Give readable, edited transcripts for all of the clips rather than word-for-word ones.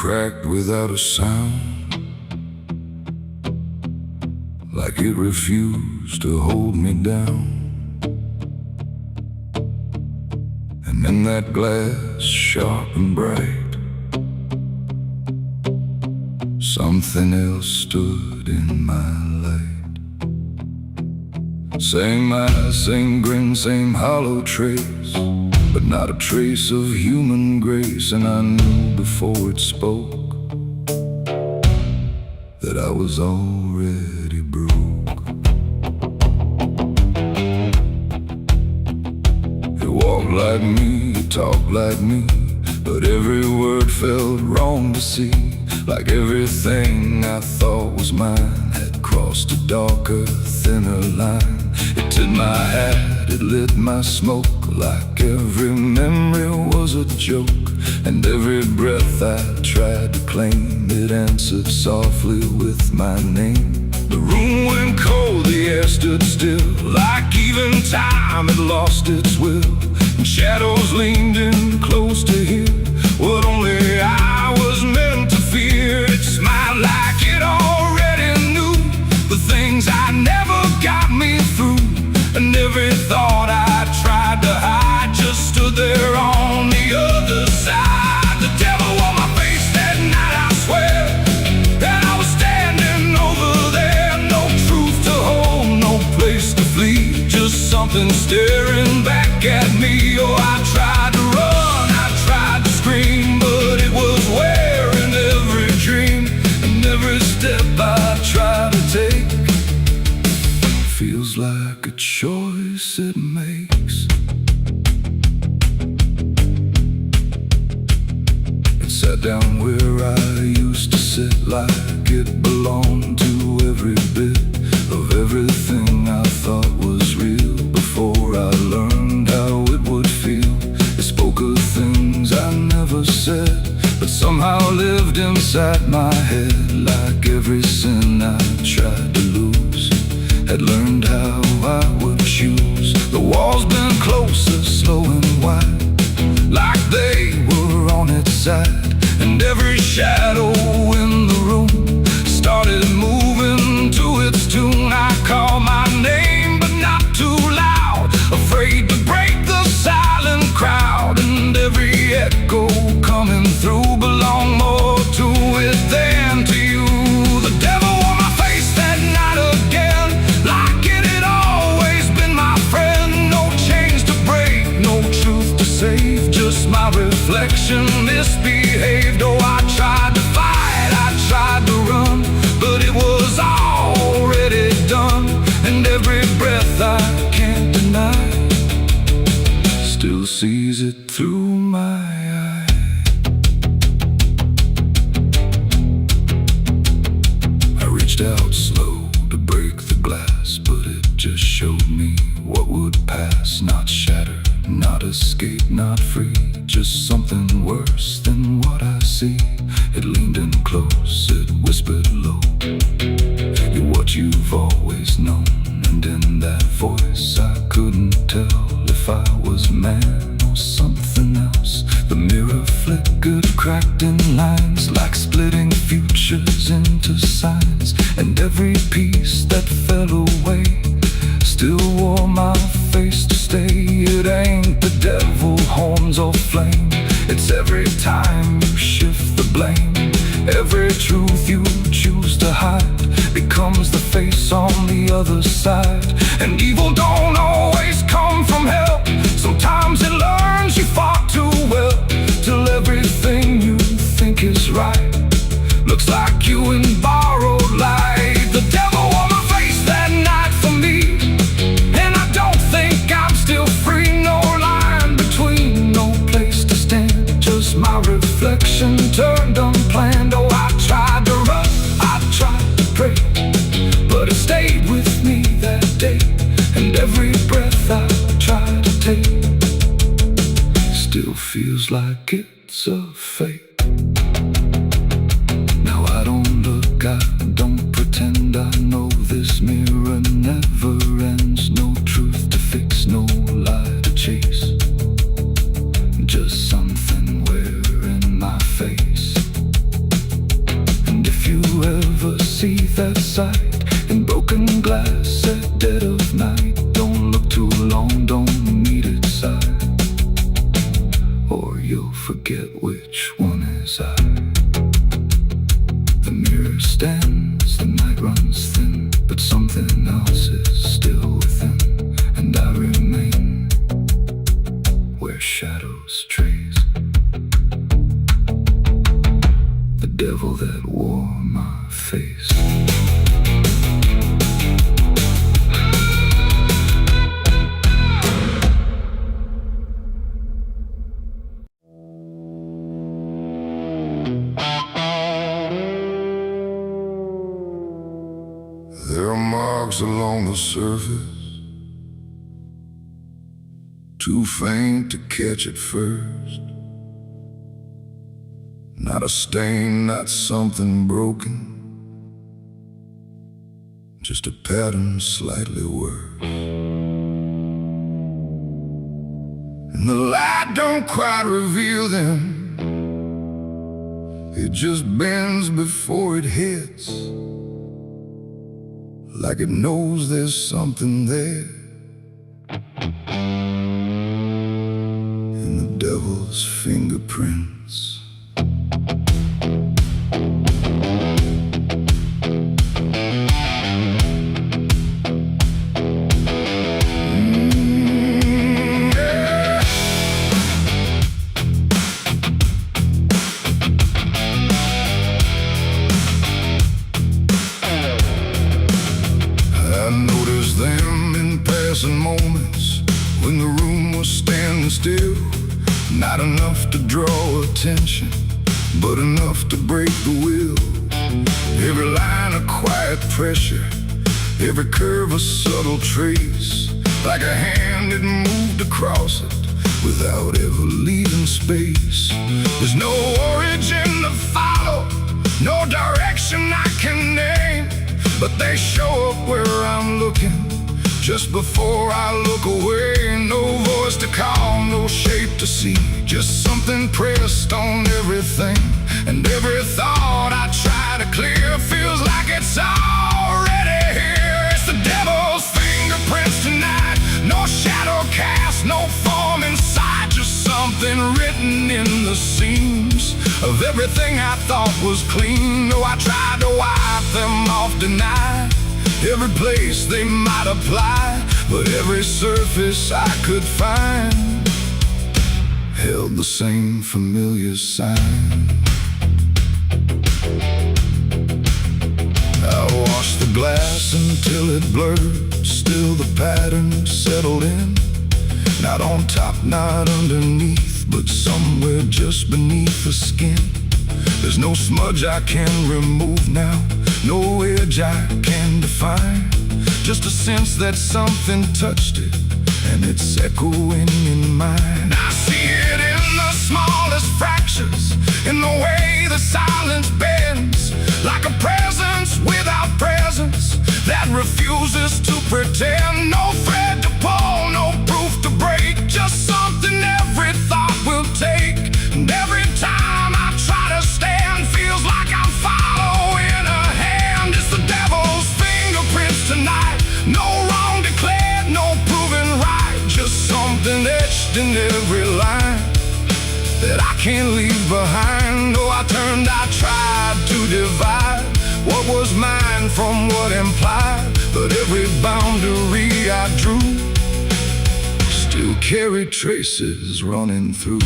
cracked without a sound, like it refused to hold me down. And then that glass, sharp and bright, something else stood in my light. Same eyes, same grin, same hollow trace, but not a trace of human grace. And I knew before it spoke that I was already broke. It walked like me, it talked like me, but every word felt wrong to see. Like everything I thought was mine had crossed a darker, thinner line. It did my hat, it lit my smoke, like every memory was a joke. And every breath I tried to claim, it answered softly with my name. The room went cold, the air stood still, like even time had lost its will. And shadows leaned in close to hear what only I was meant to fear. It smiled like it already knew the things I never got me through. And every thought I tried to hide just stood there on the other side. The devil on my face that night, I swear, that I was standing over there. No truth to hold, no place to flee, just something staring back at me. Oh, I tried to run, I tried to scream, but it was wearing every dream. And every step I try to take feels like a choice it makes. It sat down where I used to sit, like it belonged to every bit of everything I thought was real. Before I learned how it would feel, it spoke of things I never said, but somehow lived inside my head. Like every sin I tried to lose, had learned how I would choose. The walls bent closer, slow and wide, like they were on its side. And every shadow in the room started moving to its tune. I called my name, but not too loud, afraid to break the silent crowd. And every echo coming through belonged more to it than to you. The devil on my face that night again, like it had always been my friend. No chains to break, no truth to save, just my reflection misbehaved. Oh, I tried to fight, I tried to run, but it was already done. And every breath I can't deny still sees it through my eye. I reached out slow to break the glass, but it just showed me what would pass. Not shatter, not escape, not free, just something worse than what I see. It leaned in close, it whispered low, you're what you've always known. And in that voice I couldn't tell if I was man or something else. The mirror flickered, cracked in lines, like splitting futures into signs. And every piece that fell away still wore my face to stay. It ain't the devil, horns or flame, it's every time you shift the blame. Every truth you choose to hide becomes the face on the other side. And evil don't always come from hell, sometimes it learns you fought too well, till everything you think is right looks like you in borrowed light. The devil on my face that night for me, and I don't think I'm still free. No line between, no place to stand, just my reflection turned unplanned. Oh, I tried to run, I tried to pray, but it stayed with me that day. And every breath I try to take still feels like it's a fate. Now I don't look, I don't pretend, I know this mirror never ends. No truth to fix, no lie to chase, just something wearing my face. understands the night runs thin, but something else is still within, and I remain where shadows trace the devil that wore my face. There are marks along the surface, too faint to catch at first. Not a stain, not something broken, just a pattern slightly worse. And the light don't quite reveal them, it just bends before it hits, like it knows there's something there in the devil's fingerprints. Moments when the room was standing still, not enough to draw attention, but enough to break the will. Every line a quiet pressure, every curve a subtle trace, like a hand had moved across it without ever leaving space. There's no origin to follow, no direction I can name, but they show up where I'm looking just before I look away. No voice to call, no shape to see, just something pressed on everything. And every thought I try to clear feels like it's already here. It's the devil's fingerprints tonight, no shadow cast, no form inside, just something written in the seams of everything I thought was clean. No, I tried to wipe them off, deny every place they might apply, but every surface I could find held the same familiar sign. I washed the glass until it blurred, still the pattern settled in. Not on top, not underneath, but somewhere just beneath the skin. There's no smudge I can remove now, no edge I can define, just a sense that something touched it, and it's echoing in mine. I see it in the smallest fractures, in the way the silence bends, like a presence without presence that refuses to pretend. No thread to pull, no proof to break, just something every thought will take. And every time I try to stand, feels like I'm following a hand. It's the devil's fingerprints tonight, no wrong declared, no proven right, just something etched in every line that I can't leave behind. Oh, I tried to divide what was mine from what implied, but every boundary I drew still carried traces running through.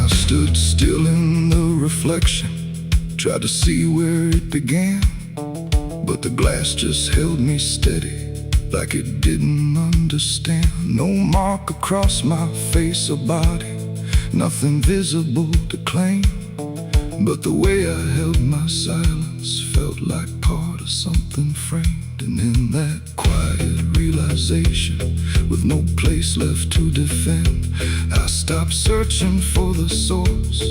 Stood still in the reflection, tried to see where it began, but the glass just held me steady, like it didn't understand. No mark across my face or body, nothing visible to claim, but the way I held my silence felt like part of something framed. And in that quiet realization, with no place left to defend, I stopped searching for the source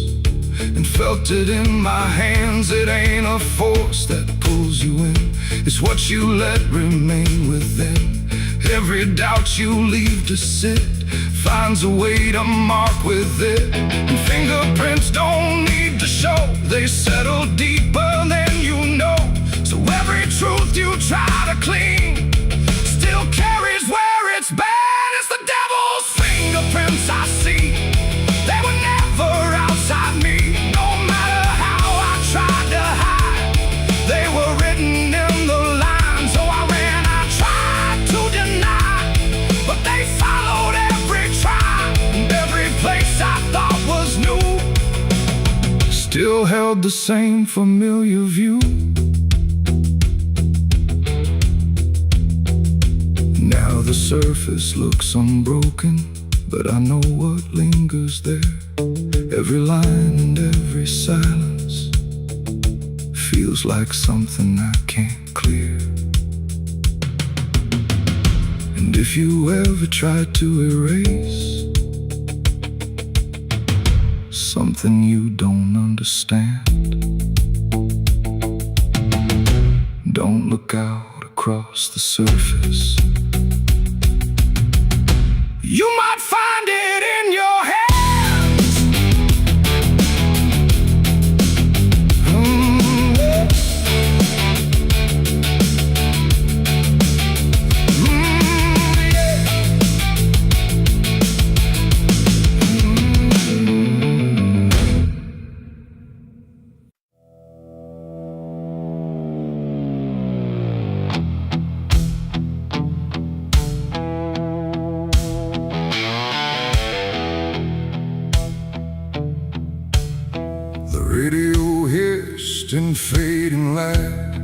and felt it in my hands. It ain't a force that pulls you in, it's what you let remain within. Every doubt you leave to sit finds a way to mark with it. And fingerprints don't need to show, they settle deeper than you know. So every truth you try to clean still carries where it's been. still held the same familiar view. Now the surface looks unbroken, but I know what lingers there. Every line and every silence feels like something I can't clear. And if you ever try to erase something you don't understand, don't look out across the surface. You might find it in your hands. Radio hissed in fading light,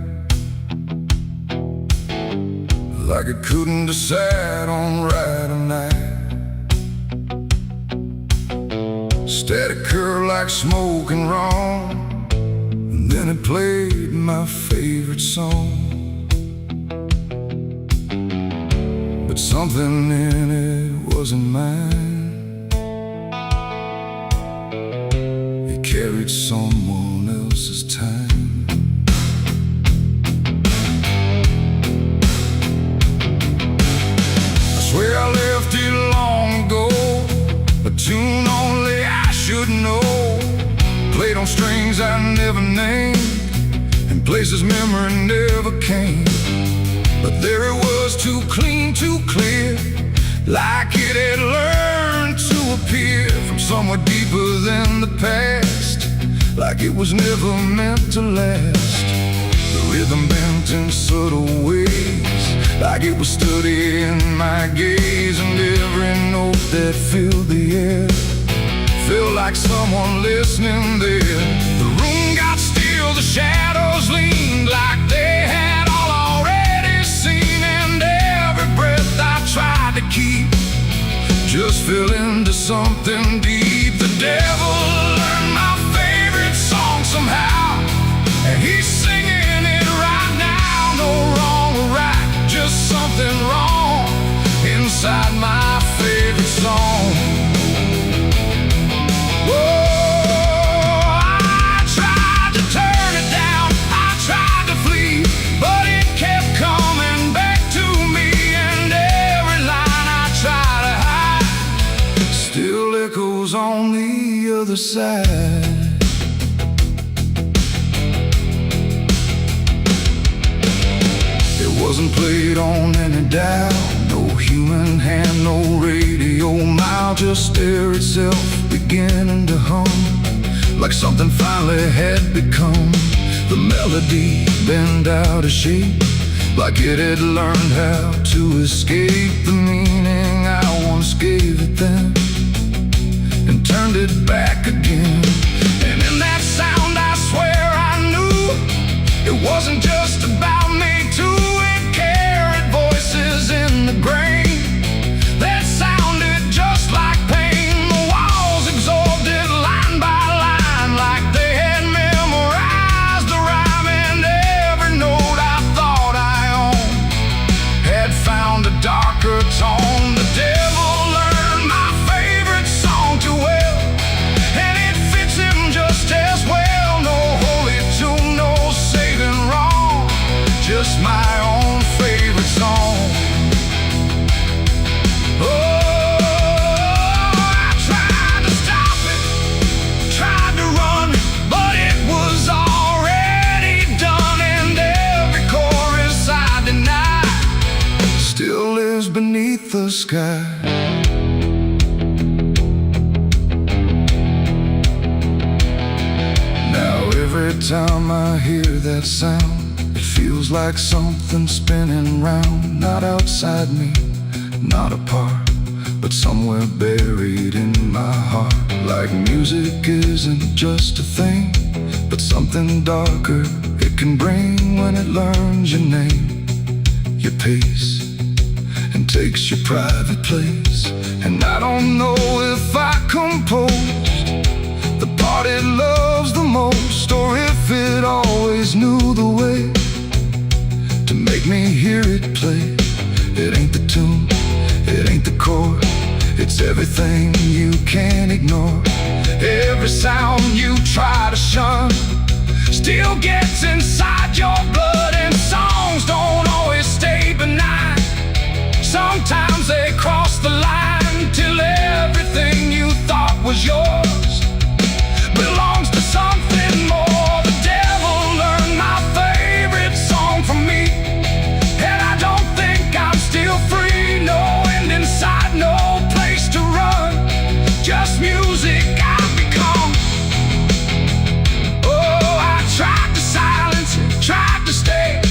like it couldn't decide on right or night. Static curved like smoke and wrong, and then it played my favorite song. But something in it wasn't mine. Carried someone else's time. I swear I left it long ago, a tune only I should know, played on strings I never named, and places memory never came. But there it was, too clean, too clear, like it had learned to appear from somewhere deeper than the past, like it was never meant to last. The rhythm bent in subtle ways, like it was studying my gaze, and every note that filled the air felt like someone listening there. The room got still, the shadows leaned like they had all already seen, and every breath I tried to keep just fell into something deep. The devil learned my favorite song somehow, and he's singing it right now. No wrong or right, just something wrong inside my favorite song. Whoa, I tried to turn it down, I tried to flee, but it kept coming back to me, and every line I try to hide still echoes on the other side. It wasn't played on any dial, no human hand, no radio mile, just air itself beginning to hum, like something finally had become. The melody bent out of shape, like it had learned how to escape the meaning I once gave it then, and turned it back again. And in that sound I swear I knew it wasn't just about me too. It carried voices in the grain that sounded just like pain. The walls absorbed it line by line, like they had memorized the rhyme, and every note I thought I owned had found a darker tone. The devil learned my favorite song too well, and it fits him just as well. No holy tune, no saving wrong, just my own favorite song. Oh, I tried to stop it, tried to run, but it was already done, and every chorus I denied still lives beneath the sky. Now every time I hear that sound, it feels like something spinning round, not outside me, not apart, but somewhere buried in my heart. Like music isn't just a thing, but something darker it can bring when it learns your name, your pace, and takes your private place. And I don't know if I composed the part it loves the most, or if it always knew the way to make me hear it play. It ain't the tune, it ain't the chord, it's everything you can't ignore. Every sound you try to shun still gets inside your blood. And songs don't always stay benign. Sometimes they cross the line till everything you thought was yours belongs to something more. The devil learned my favorite song from me, and I don't think I'm still free. No end in sight, no place to run, just music I've become. Oh, I tried to silence it, tried to stay,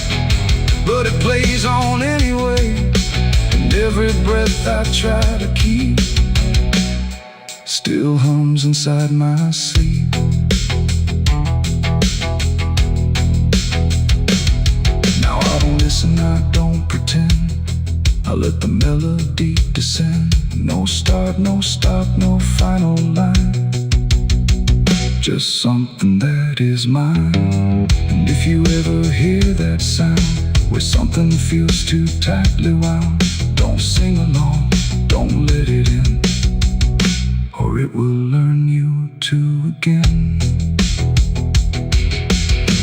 but it plays on anyway. And every breath I try to keep still hums inside my sleep. Now I don't listen, I don't pretend, I let the melody descend. No start, no stop, no final line, just something that is mine. And if you ever hear that sound where something feels too tightly wound, don't sing along, don't let it in, or it will learn you to again.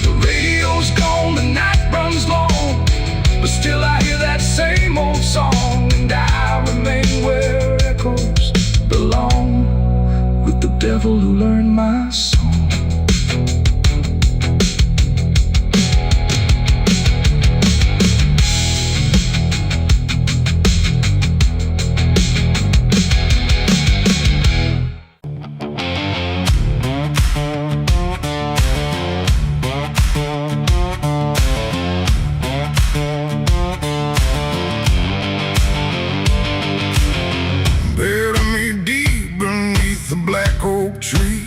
The radio's gone, the night runs long, but still I hear that same old song. And I remain where echoes belong, with the devil who learned my song. Tree,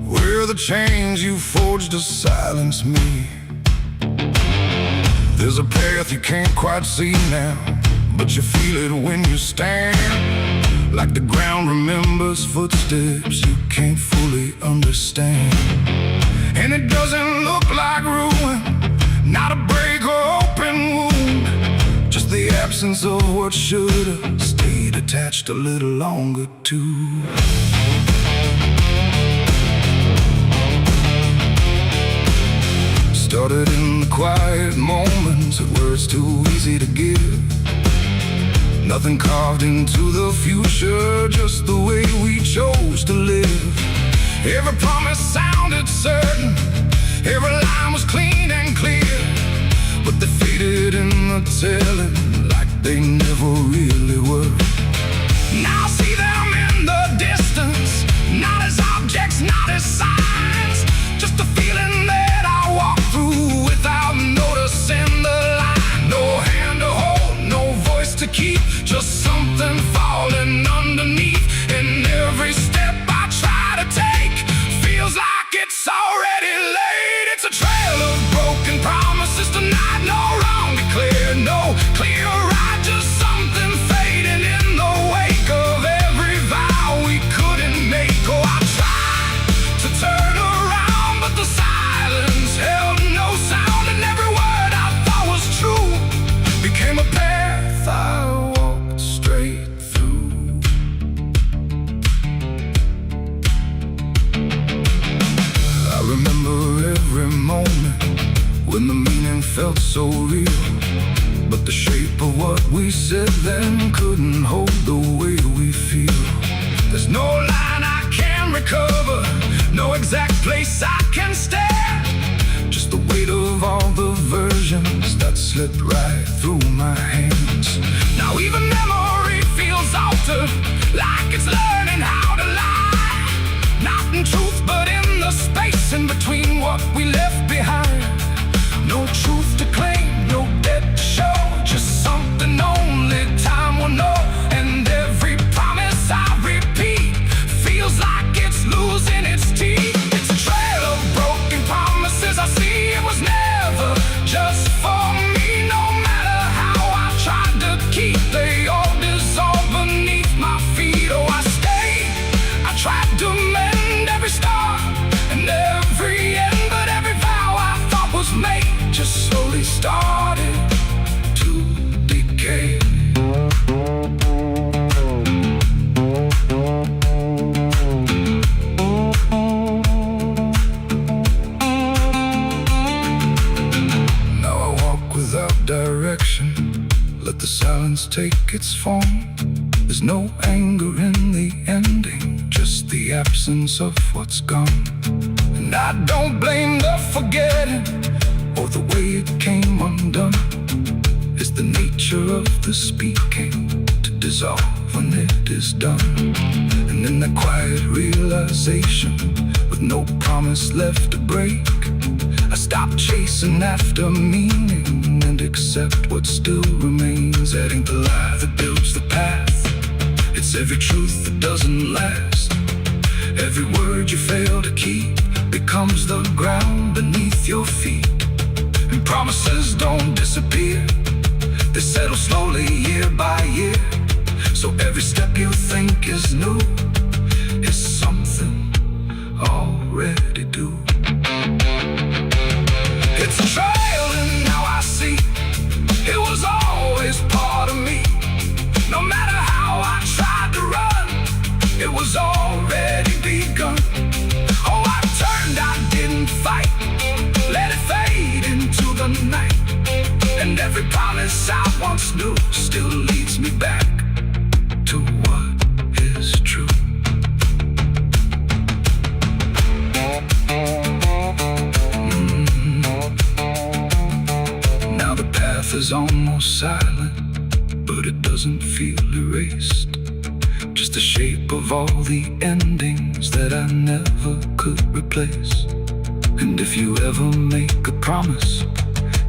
where the chains you forged to silence me. There's a path you can't quite see now, but you feel it when you stand. Like the ground remembers footsteps you can't fully understand. And it doesn't look like ruin, not a break or open wound, just the absence of what should've stayed attached a little longer too. Started in the quiet moments where it's too easy to give. Nothing carved into the future, just the way we chose to live. Every promise sounded certain, every line was clean and clear, but they faded in the telling like they never really were. Now I see them in the distance, not as objects, not as signs, just a feeling that I walk through without noticing the line. No hand to hold, no voice to keep, just something falling underneath. And every step I try to take feels like it's already late. It's a trail of broken promises tonight, no wrong declared, no clear right, just something fading in the wake of every vow we couldn't make. Oh, I tried to turn around, but the silence held no sound, and every word I thought was true became a path I walked straight through. I remember every moment when the meaning felt so real, but the shape of what we said then couldn't hold the way we feel. There's no line I can recover, no exact place I can stand, just the weight of all the versions that slipped right through my hands. Now even memory feels altered, like it's learning how to lie, not in truth but in the space in between what we left behind. No truth to claim, no debt to show, just something only time will know. And every promise I repeat feels like it's losing its teeth. take its form. There's no anger in the ending, just the absence of what's gone. And I don't blame the forgetting or the way it came undone. It's the nature of the speaking to dissolve when it is done. And in the quiet realization, with no promise left to break, I stop chasing after meaning and accept what still remains. That ain't the lie that builds the path. It's every truth that doesn't last. Every word you fail to keep becomes the ground beneath your feet. And promises don't disappear, they settle slowly year by year. So every step you think is new is something already due. It's a trail and now I see it was always part of me. No matter how I tried to run, it was already begun. Oh, I turned, I didn't fight, let it fade into the night. And every promise I once knew still leads me back to what is true. Now the path is almost silent, but it doesn't feel erased. Just the shape of all the endings that I never could replace. And if you ever make a promise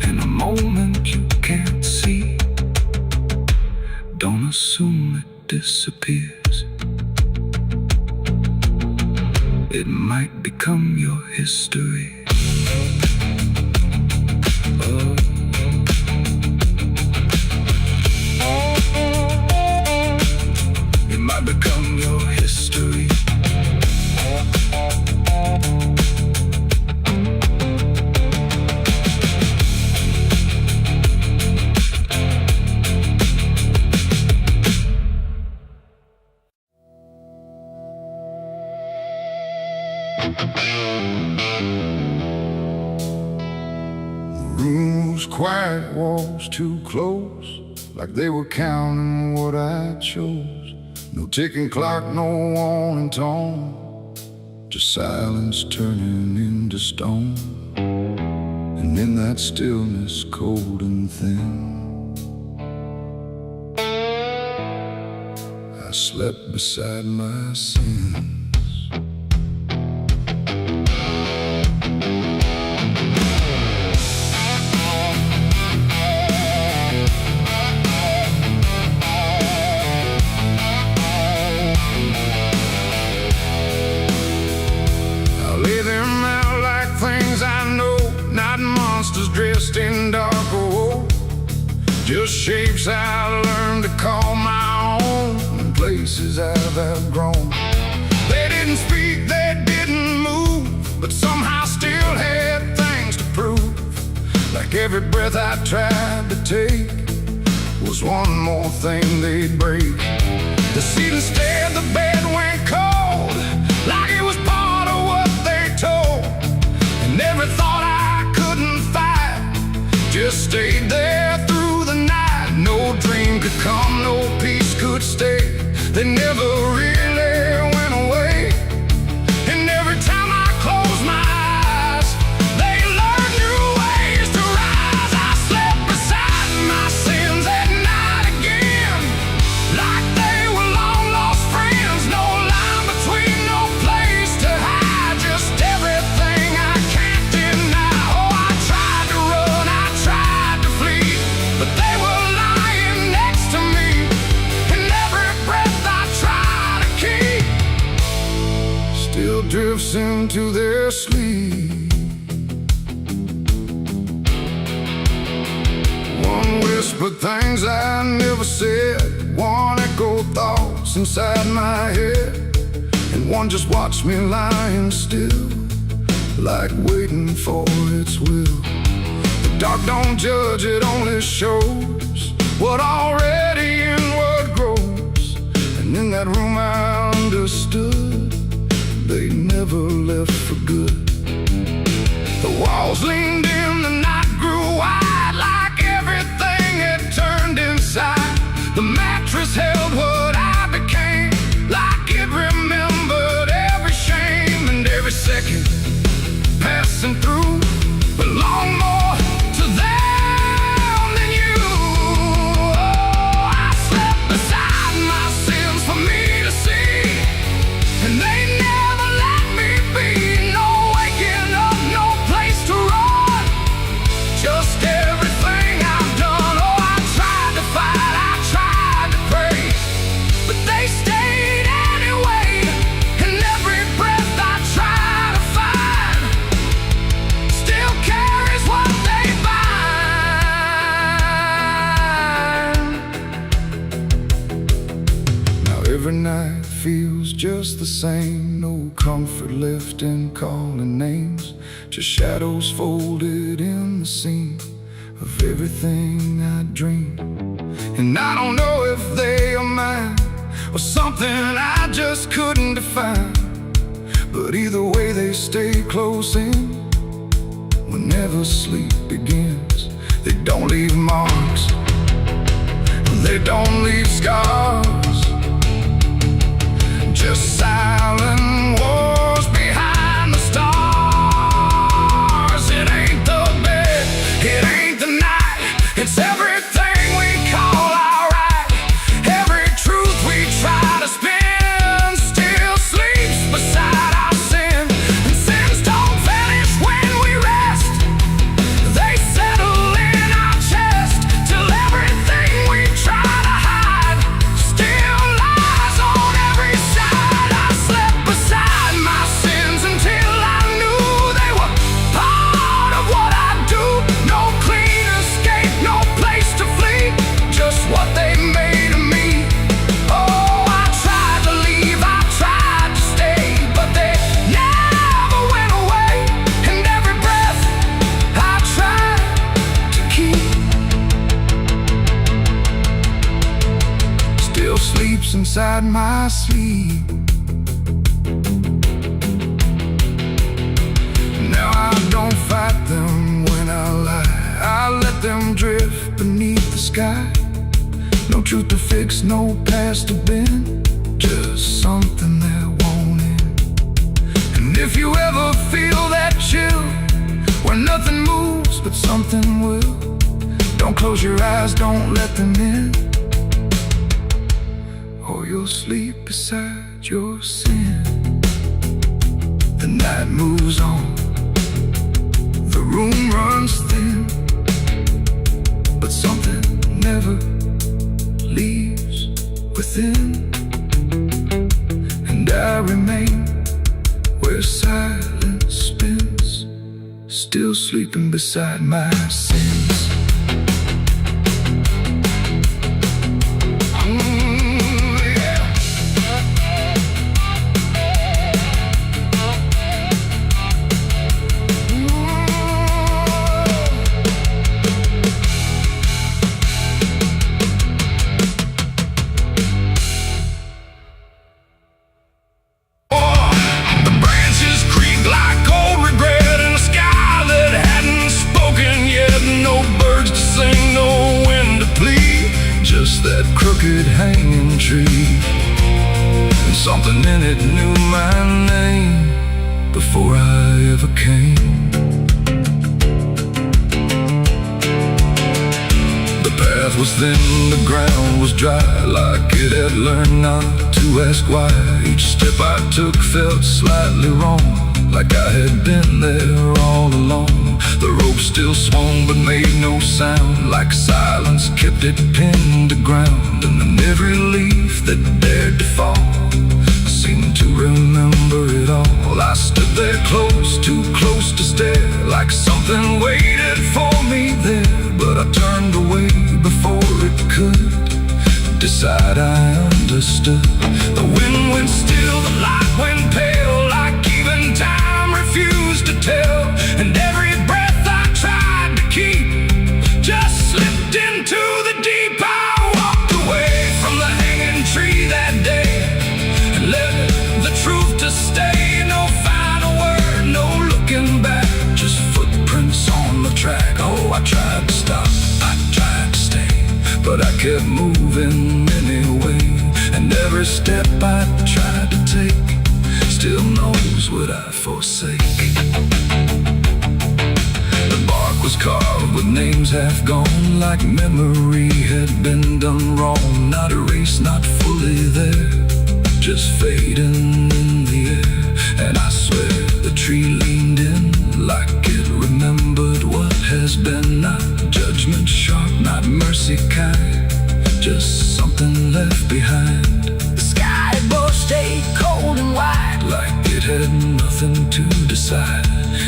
in a moment you can't see, don't assume it disappears. It might become your history. Oh. It might become your history. Rooms quiet, walls too close, like they were counting what I chose. No ticking clock, no warning tone, just silence turning into stone. And in that stillness, cold and thin, I slept beside my sins. Dressed in dark gold, just shapes I learned to call my own, and places I've outgrown. They didn't speak, they didn't move, but somehow still had things to prove. Like every breath I tried to take was one more thing they'd break. The ceiling stared, the bed went cold, like it was part of what they told. And every thought I couldn't fight just stayed there through the night. No dream could come, no peace could stay. They never really went away. And every time I close my eyes, they learn new ways to rise. I slept beside my sins at night again, like they were long lost friends. No line between, no place to hide, just everything I can't deny. Oh, I tried to run, I tried to flee, but they were lying next to me. And every breath I try to keep still drifts into their sleep. One whispered things I never said, one echoed thoughts inside my head, and one just watched me lying still, like waiting for its will. The dark don't judge, it only shows what already inward grows. And in that room I understood they never left for good. The walls leaned in, the night grew wide, like everything had turned inside. mattress held what I became, like it remembered every shame and every second passing through belonged more to them than you. Oh, I slept beside my sins for me to see, and they never let me be. No waking up, no place to run, just everything I've done. Oh, I tried to fight, I tried to pray, but they stayed anyway. And every breath I try to find still carries what they bind. Now every night feels just the same, no comfort left in calling names, just shadows folded in the seam of everything I dream. And I don't know if they are mine or something I just couldn't define, but either way they stay close in whenever sleep begins. They don't leave marks, they don't leave scars, just silent wars behind the stars. It ain't the bed, it ain't the night, it's everything we call alright. Every truth we try to spin still sleeps beside our sin. And sins don't vanish when we rest, they settle in our chest till everything we try to hide still lies on every side. I slept beside my sins until I knew they were part of what I do. No clean escape, no place to flee, just what they made of me. Oh, I tried to leave, I tried to stay, but they never went away. And every breath I tried to keep still sleeps inside my sleep. Now I don't fight them when I lie, I let them drift beneath the sky. No truth to fix, no past to bend, just something that won't end. And if you ever feel that chill where nothing moves but something will, don't close your eyes, don't let them in, or you'll sleep beside your sin. The night moves on, the room runs thin, but something never leaves within. And I remain where silence spins, still sleeping beside my sins. That crooked hanging tree, and something in it knew my name before I ever came. The path was thin, the ground was dry, like it had learned not to ask why. Each step I took felt slightly wrong, like I had been there all along. The rope still swung but made no sound, like silence kept it pinned to ground. And then every leaf that dared to fall seemed to remember it all. I stood there close, too close to stare, like something waited for me there. But I turned away before it could decide I understood. The wind went still, the light went pale, like even time refused to tell. And every breath I tried to keep just slipped into the deep. I walked away from the hanging tree that day and let the truth to stay. No final word, no looking back, just footprints on the track. Oh, I tried to stop, I tried to stay, but I kept moving anyway. And every step I tried to take still knows what I forsake. The bark was carved with names half gone, like memory had been done wrong. Not erased, not fully there, just fading in the air. And I swear the tree leaned in like it remembered what has been. Not judgment sharp, not mercy kind, just something left behind. The sky above stayed cold and white, like it had nothing to decide.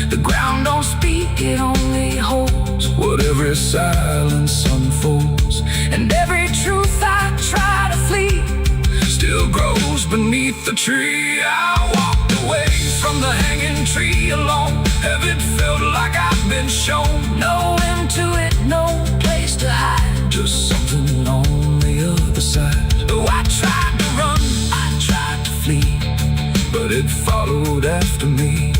The ground don't speak, it only holds what every silence unfolds. And every truth I try to flee still grows beneath the tree. I walked away from the hanging tree alone. Heaven felt like I've been shown. No end to it, no place to hide, just something on the other side. Oh, I tried to run, I tried to flee, but it followed after me.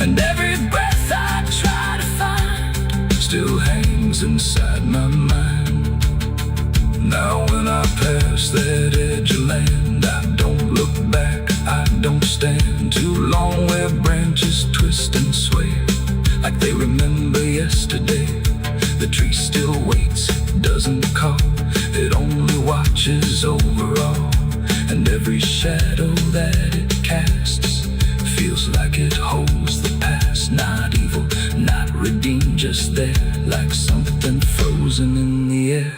And every breath I try to find still hangs inside my mind. Now when I pass that edge of land, I don't look back, I don't stand too long where branches twist and sway like they remember yesterday. The tree still waits, doesn't call, it only watches over all. And every shadow that it casts feels like it holds the past. Not evil, not redeemed, just there, like something frozen in the air.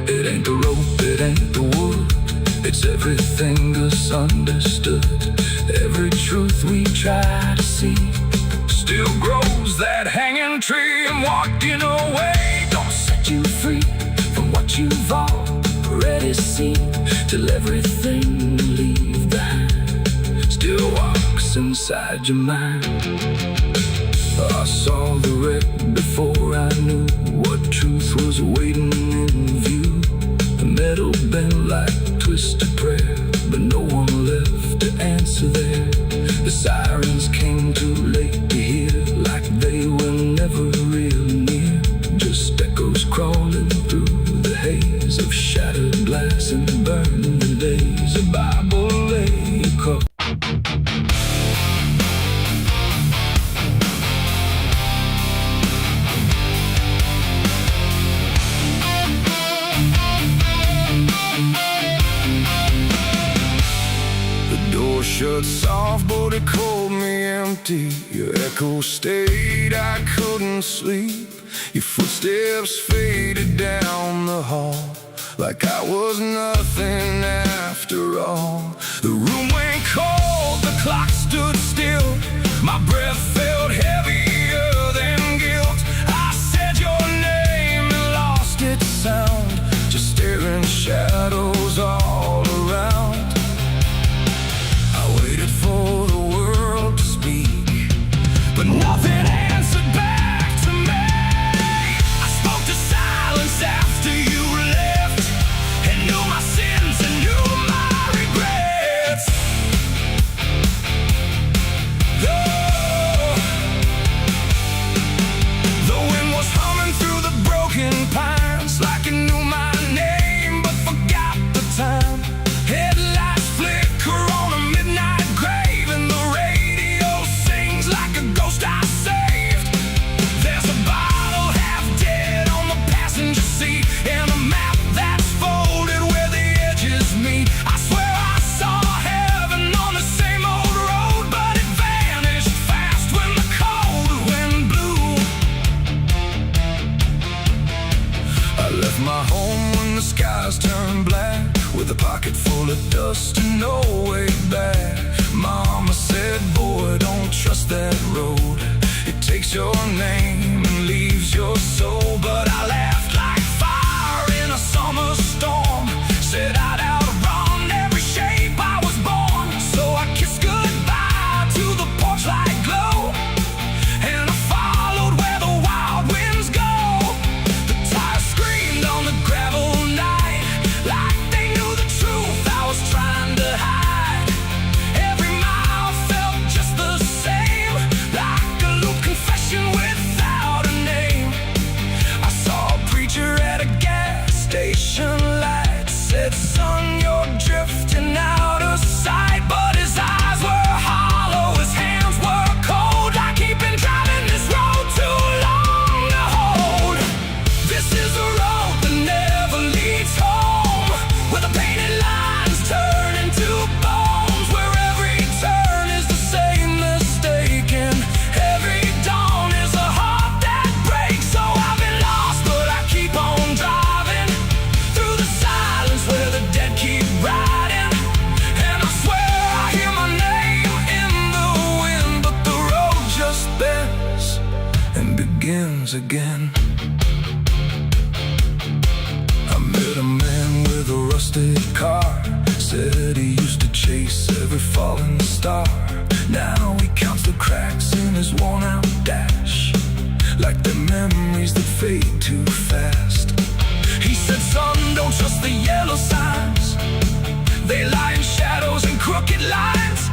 It ain't the rope, it ain't the wood, it's everything misunderstood. Every truth we try to see still grows that hanging tree. And walking away don't set you free from what you've already seen, till everything you leave behind still walks inside your mind. I saw the wreck before I knew what truth was waiting in view. The metal bent like twisted prayer, but no one left to answer there. The sirens came too late to hear, like they were never real near. Just echoes crawling through the haze of shattered glass and burning days. A Bible lay across. Shut soft, but it called me empty. Your echo stayed, I couldn't sleep. Your footsteps faded down the hall, like I was nothing after all. The room went cold, the clock stood still. My breath felt heavier than guilt. I said your name and lost its sound, just staring shadows all around. For the world to speak, but nothing answered back to me. I spoke to silence after you left, and knew my sins and knew my regrets. The wind was humming through the broken pines, like it knew my name but forgot the time. Headlights flicker on a midnight grave, and the radio sings like a ghost I saved. There's a bottle half dead on the passenger seat, and a map that's folded where the edges meet. I swear I saw heaven on the same old road, but it vanished fast when the cold wind blew. I left my home when the skies turned black, with a pocket full of dust and no way back. Mama said, boy, don't trust that road. It takes your name and leaves your soul. But I laughed like fire in a summer storm, said I'd outrun every shape I was born. So I kissed goodbye to the porch light glow, and I followed where the wild winds go. The tires screamed on the gravel night, like they knew the truth I was trying to hide. Every mile felt just the same, like a loop confession without a name. I saw son, you're drifting out of sight. But his eyes were hollow, his hands were cold, like he'd been driving this road too long to hold. This is a road that never leads home, where the painted lines turn into bones, where every turn is the same mistake, and every dawn is a heart that breaks. So I've been lost, but I keep on driving through the silence where the dead keep riding. And I swear I hear my name in the wind, but the road just bends and begins again. I met a man with a rusted car, said he used to chase every falling star. Now he counts the cracks in his worn-out dash, like the memories that fade too fast. He said, son, don't trust the yellow signs, they lie in shadows and crooked lines.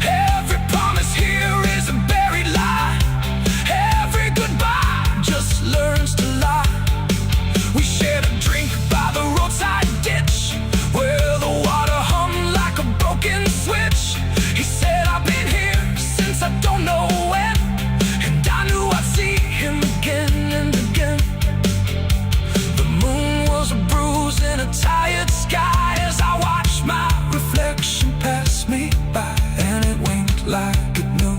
Every promise here is a buried lie, every goodbye just learns to lie. We shared a drink by the roadside ditch, where the water hummed like a broken switch. He said, I've been here since I don't know when, and I knew I'd see him again and again. The moon was a bruise in a tired sky as I watched my reflection pass me by, and it winked like it knew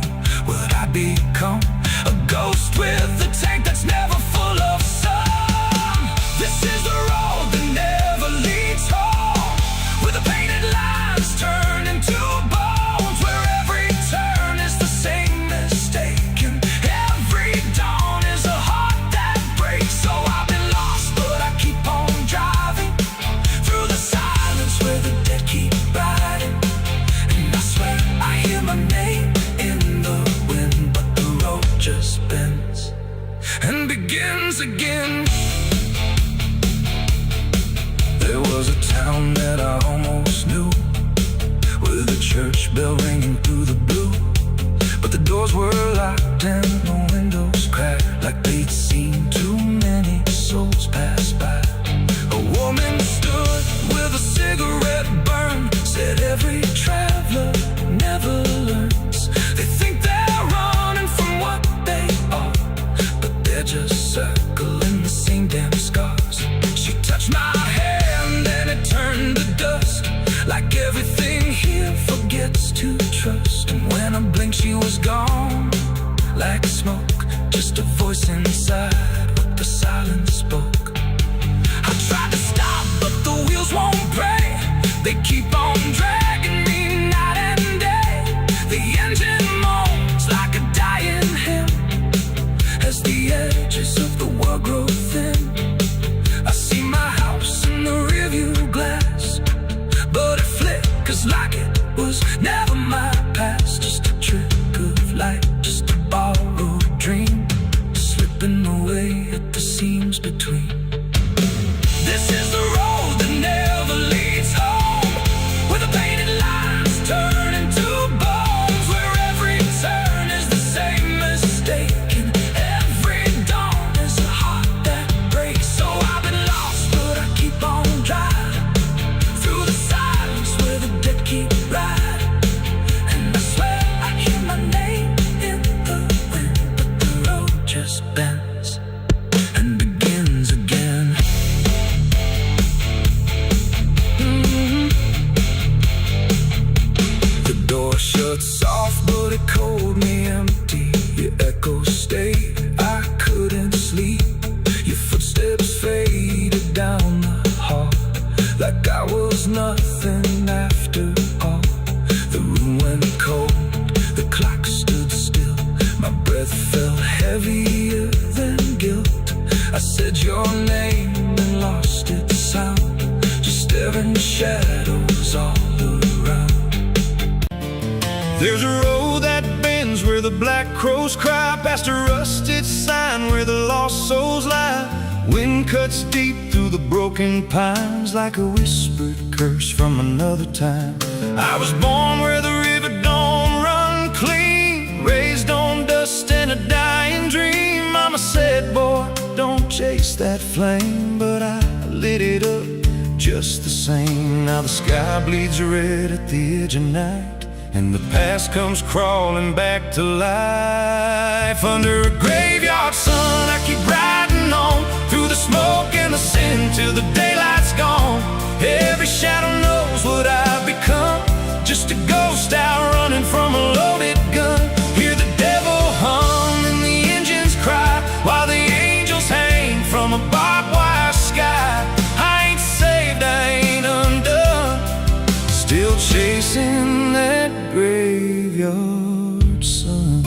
what I'd become, a ghost with a tank that's never full of sun. This is the road that never leads home, where the painted lines turn into bones, where every turn is the same mistake, and every dawn is a heart that breaks. So I've been lost, but I keep on driving through the silence where the dead keep riding. And I swear I hear my name in the wind, but the road just bends and begins again. There was a town that I almost knew, with a church bell ringing through the blue, but the doors were locked and the windows cracked, like they'd seen too many souls pass by. A woman stood with a cigarette burn, said every traveler never learns. They think they're running from what they are, but they're just circling the same damn scars. She touched my hand and it turned to dust, like everything here forgets to trust. And when I blinked she was gone, like smoke, just a voice inside what the silence spoke. I tried to stop but the wheels won't break, they keep on dragging me night and day. The engine moans like a dying hymn, as the edges of the world grow thin. I see my house in the rearview glass, but it flickers like it was never my past. Just a trick of light, just a borrowed dream, slipping away at the seams between. This is the road that never leads home, where the painted lines turn into bones, where every turn is the same mistake, and every dawn is a heart that breaks. So I've been lost, but I keep on driving through the silence where the dead keep riding. And I swear I hear my name in the wind, but the road just bends and begins again. The door shut soft, but it cold me empty. Your echo stayed, I couldn't sleep. Your footsteps faded down the hall, like I was nothing after all. The room went cold, the clock stood still, my breath felt heavier than guilt. I said your name and lost its sound, just staring shadows all around. There's a road that bends where the black crows cry, past a rusted sign where the lost souls lie. Wind cuts deep through the broken pines, like a whispered curse from another time. I was born where the river don't run clean, raised on dust and a dying dream. Mama said, boy, don't chase that flame, but I lit it up just the same. Now the sky bleeds red at the edge of night, and the past comes crawling back to life. Under a graveyard sun, I keep riding on through the smoke and the sin till the daylight's gone. Every shadow knows what I've become, just a ghost out running from a loaded gun. Hear the devil hum and the engines cry, while the angels hang from a barbed wire sky. I ain't saved, I ain't undone, still chasing that graveyard sun.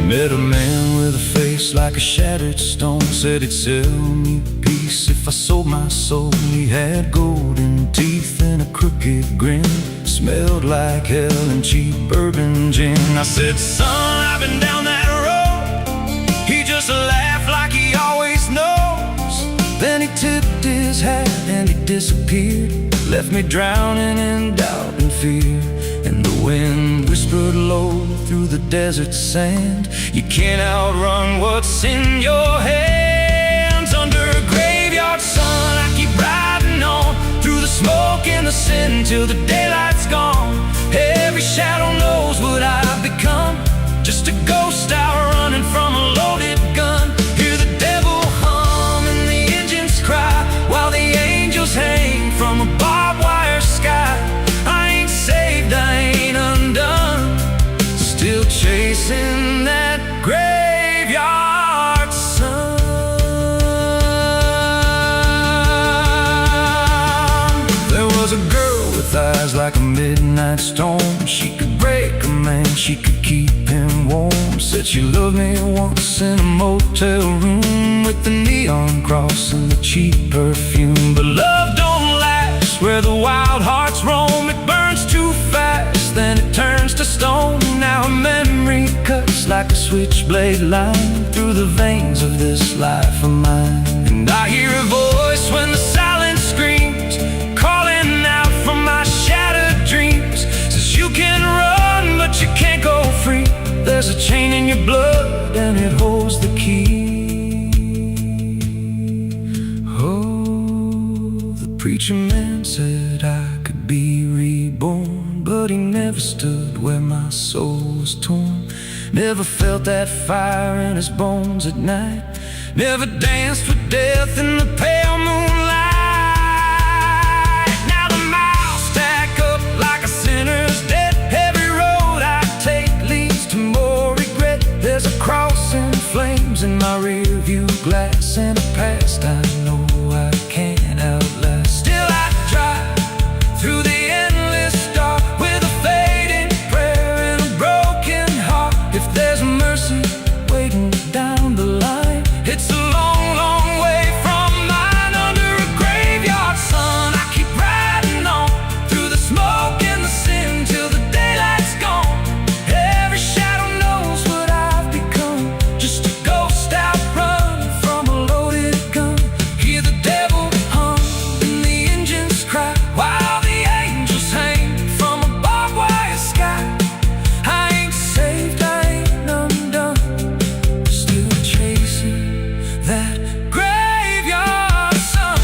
Met a man with a face like a shattered stone, said he'd sell me peace if I sold my soul. He had golden teeth and a crooked grin, smelled like hell and cheap bourbon gin. I said, son, I've been down that road. He just laughed like he always knows. Then he tipped his hat and he disappeared, left me drowning in doubt and fear. And the wind whispered low through the desert sand, you can't outrun what's in your hands. Under a graveyard sun, I keep riding on through the smoke and the sin till the daylight's gone. Every shadow knows what I've become, just a ghost out running from a loaded gun. Hear the devil hum and the engines cry, while the angels hang from a barbed wire sky. I ain't saved, I ain't undone, still chasing that graveyard sun. There was a girl with eyes like a midnight storm. She could break a man, she could keep him warm. Said she loved me once in a motel room, with the neon cross and the cheap perfume. But love don't last where the wild hearts roam. It burns too fast, then it turns to stone. Now a memory cuts like a switchblade line through the veins of this life of mine. And I hear a voice when the silence screams, calling out from my shattered dreams. Says you can run, but you can't go free. There's a chain in your blood and it holds the key. Oh, the preacher man said I could be reborn, but he never stood where my soul was torn. Never felt that fire in his bones at night, never danced with death in the pale moonlight. Now the miles stack up like a sinner's debt. Every road I take leads to more regret. There's a cross in flames in my rear view glass, and a past I know I can't outlast. Still I drive through the endless dark with a fading prayer and a broken heart. If there's mercy waiting down the line, it's a long, long way from mine. Under a graveyard sun, I keep riding on through the smoke and the sin till the daylight's gone. Every shadow knows what I've become, just a ghost out running from a loaded gun. Hear the devil hum and the engines cry, while the angels hang from a barbed wire sky. I ain't saved, I ain't undone, still chasing that graveyard sun.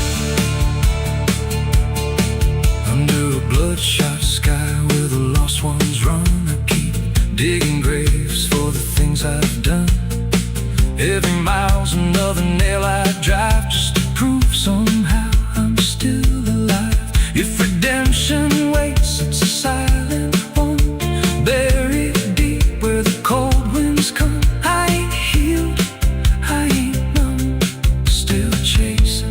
Under a bloodshot sky where the lost ones run, I keep digging graves for the things I've done. Every mile's another nail I drive, just to prove somehow I'm still alive. If redemption waits, it's a silent one, buried deep where the cold winds come. I ain't healed, I ain't numb, still chasing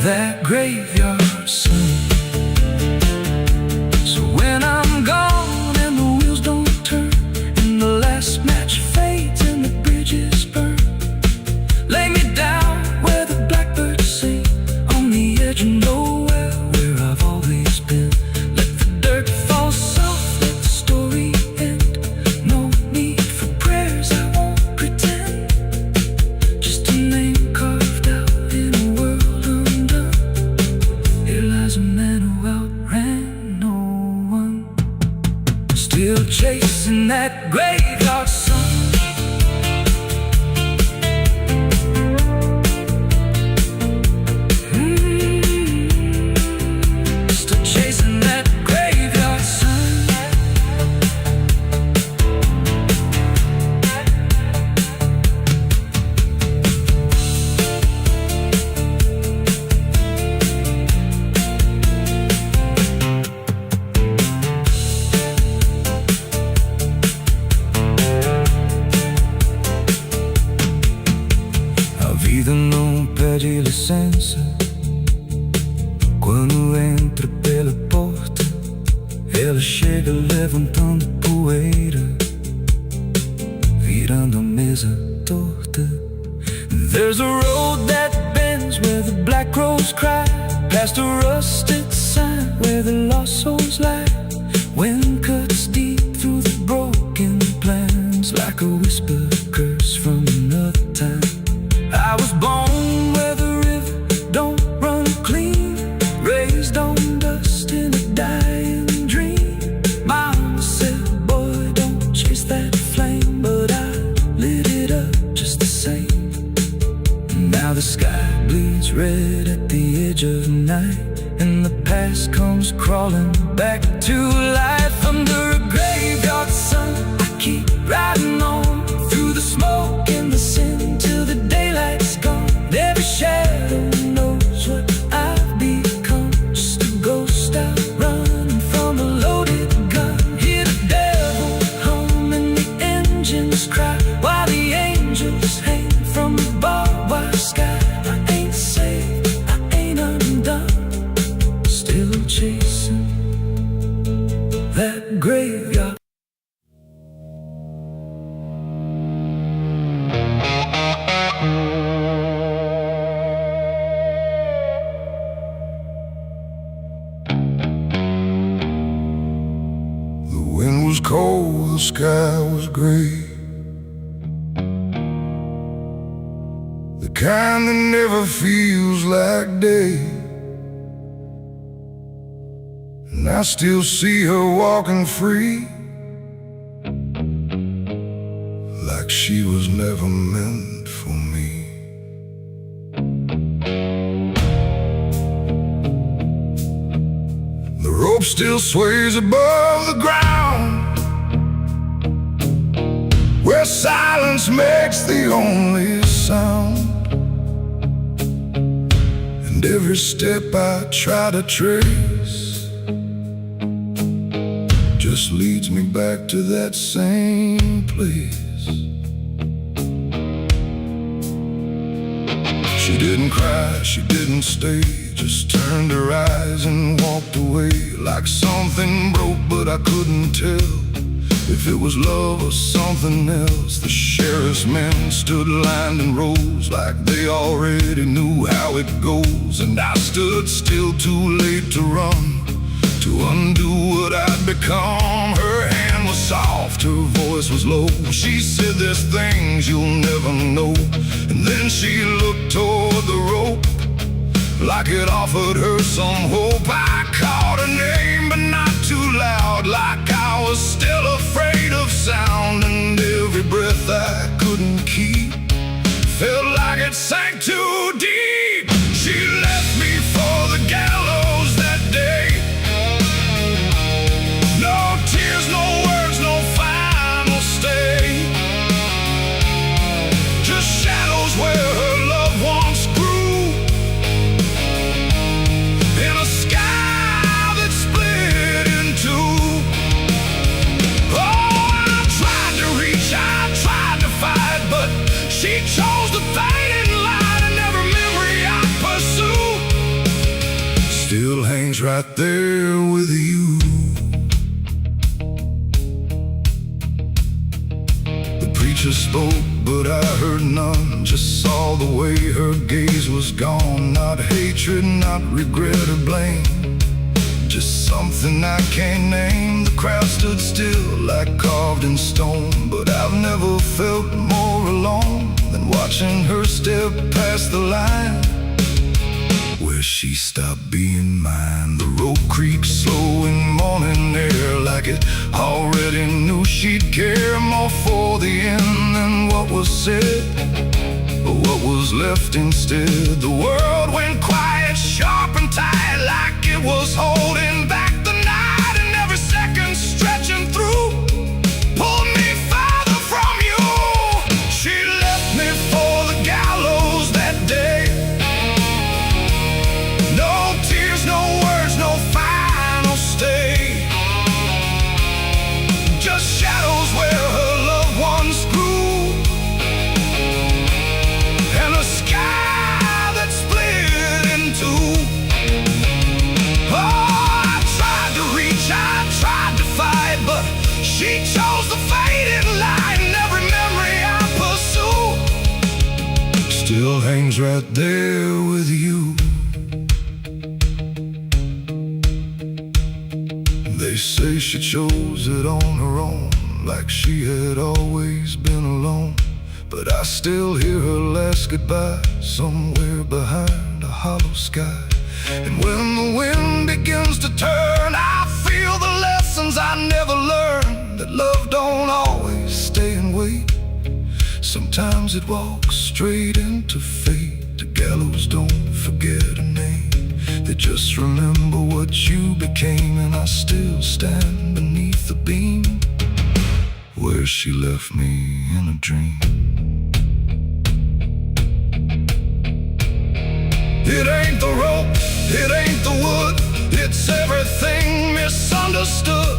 that graveyard sun. So when I'm gone and the wheels don't turn, and the last match fades and the bridges burn, lay me down where the blackbirds sing, on the edge of nowhere where I've always been. Let the dirt fall soft, let the story end. No need for prayers, I won't pretend, just a name carved out in a world undone. Here lies a não pede licença quando entra pela porta. Ela chega levantando poeira, virando a mesa torta. There's a road that bends where the black crows cry, past a rusted sign where the lost souls lie. Wind cuts deep through the broken plans, like a whispered curse from another time. I was born where the river don't run clean, raised on dust in a dying dream. Mama said, boy, don't chase that flame, but I lit it up just the same. Now the sky bleeds red at the edge of night, and the past comes crawling back to life. Under a graveyard sun, I keep riding on through the smoke and the sin till the daylight's gone. Every shadow knows what I've become, just a ghost out running from a loaded gun. Hear the devil hum and the engines cry, while the angels hang from the barbed wire sky. I ain't safe, I ain't undone, still chasing that graveyard. The wind was cold, the sky was gray, the kind that never feels like day. And I still see her walking free, like she was never meant for me. The rope still sways above the ground, where silence makes the only sound. And every step I try to trace just leads me back to that same place. She didn't cry, she didn't stay, just turned her eyes and walked away, like something broke but I couldn't tell if it was love or something else. The sheriff's men stood lined in rows, like they already knew how it goes. And I stood still, too late to run, to undo what I'd become. Her hand was soft, her voice was low. She said, there's things you'll never know. And then she looked toward the rope, like it offered her some hope. I called her name, but not too loud, like I was still afraid of sound. And every breath I couldn't keep felt like it sank too deep. She left me for the gallows that day. No tears, no words, no final stay, just shadows where her loved ones grew, in a sky that split in two. Oh, I tried to reach, I tried to fight, but she chose the fading light, and every memory I pursue still hangs right there with you. The preacher spoke, but I heard none, just saw the way her gaze was gone. Not hatred, not regret or blame, just something I can't name. The crowd stood still, like carved in stone, but I've never felt more alone than watching her step past the line where she stopped being mine. The rope creaks slow in morning air, like it already knew she'd care more for the end than what was said, but what was left instead. The world went quiet, sharp and tight, like it was holding back the night, and every second stretching through pulled me farther from you. She left me for the gallows that day. No tears, no words, no final stay, just shadows where her loved ones grew, and a sky hangs right there with you. They say she chose it on her own, like she had always been alone. But I still hear her last goodbye somewhere behind a hollow sky. And when the wind begins to turn, I feel the lessons I never learned, that love don't always stay and wait. Sometimes it walks straight into fate. The gallows don't forget a name, they just remember what you became. And I still stand beneath the beam where she left me in a dream. It ain't the rope, it ain't the wood, it's everything misunderstood.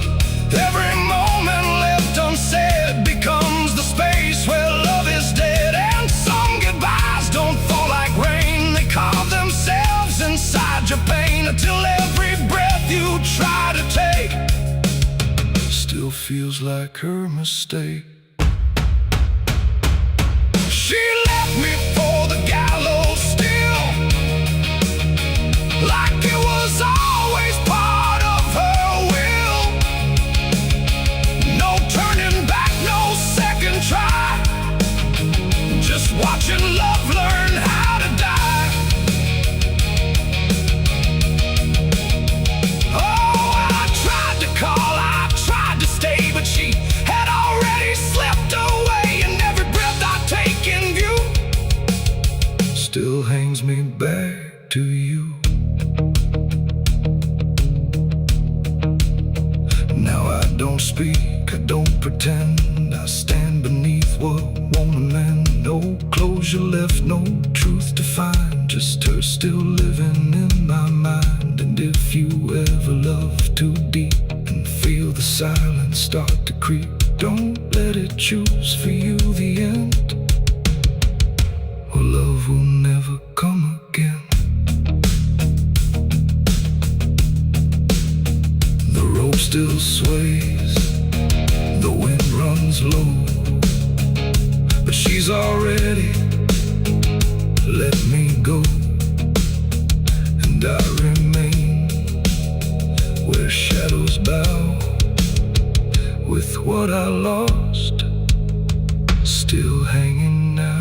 Every moment left unsaid becomes the space where love is dead. And some goodbyes don't fall like rain, they carve themselves inside your pain, until every breath you try to take still feels like her mistake. She left me for the gallows still, like it was always part of her will. No turning back, no second try, just watching love learn how to die. Oh, I tried to call, I tried to stay, but she had already slipped away. And every breath I take in view still hangs me back to you. Now I don't speak, I don't pretend, I stand beneath what won't amend. No closure left, no truth to find, just her still living in my mind. And if you ever love too deep and feel the silence start to creep, don't let it choose for you the end, or love will never come again. The rope still sways, the wind runs low, but she's already let me go. And I remain where shadows bow, with what I lost still hanging now.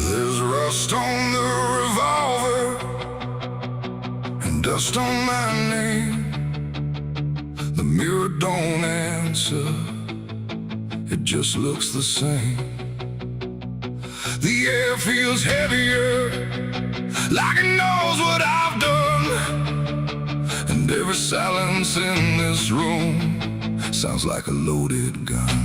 There's rust on the revolver and dust on my name. The mirror don't answer, it just looks the same. The air feels heavier, like it knows what I've done. And every silence in this room sounds like a loaded gun.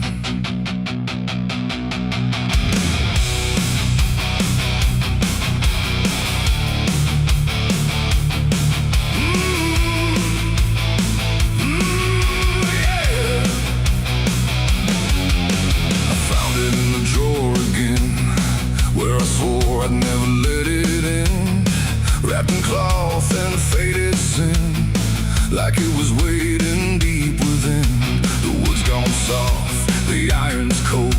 I'd never let it in, wrapped in cloth and faded sin, like it was waiting deep within. The wood's gone soft, the iron's cold,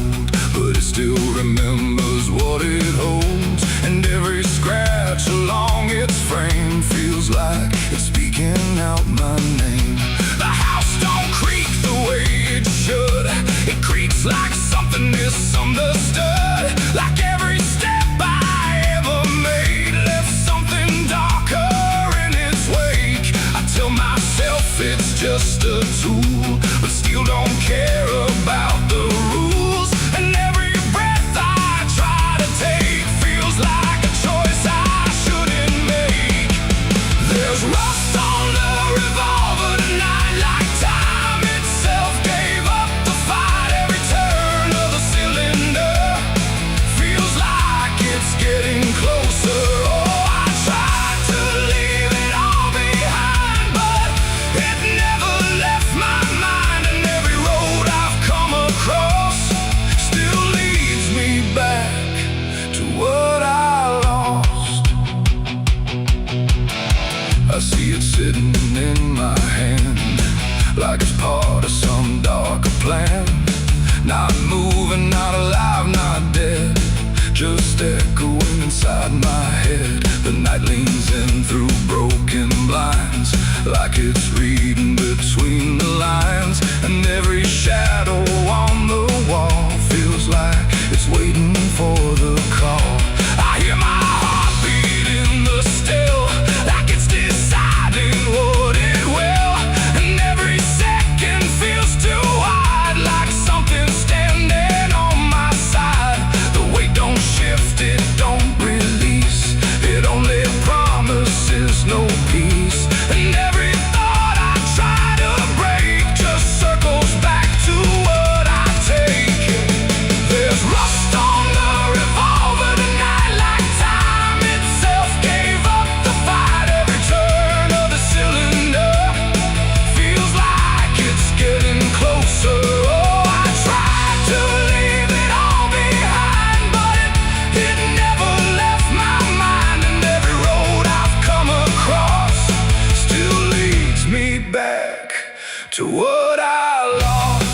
but it still remembers what it holds. And every scratch along its frame feels like it's speaking out my name. The house don't creak the way it should, it creaks like something misunderstood. Like every step it's just a tool, but still don't care about the rules. And every breath I try to take feels like a choice I shouldn't make. There's rust on the revolver tonight, like time itself gave up the fight. Every turn of the cylinder feels like it's getting closer. Oh, I tried to leave it all behind, but it never left my mind. And every road I've come across like it's part of some darker plan. Not moving, not alive, not dead, just echoing inside my head. The night leans in through broken blinds, like it's reading between the lines. And every shadow on the wall feels like it's waiting for the call. I hear my heartbeat in the still, like it's deciding what it will. And every second feels too wide, like something's standing on my side. The weight don't shift, it don't release, it only promises no peace. And every thought I try to break just circles back to what I take. There's rust on the revolver tonight, like time itself gave up the fight. Every turn of the cylinder feels like it's getting closer. Oh, I tried to leave it all behind, but it never left my mind. And every road I've come across still leads me back to what I lost.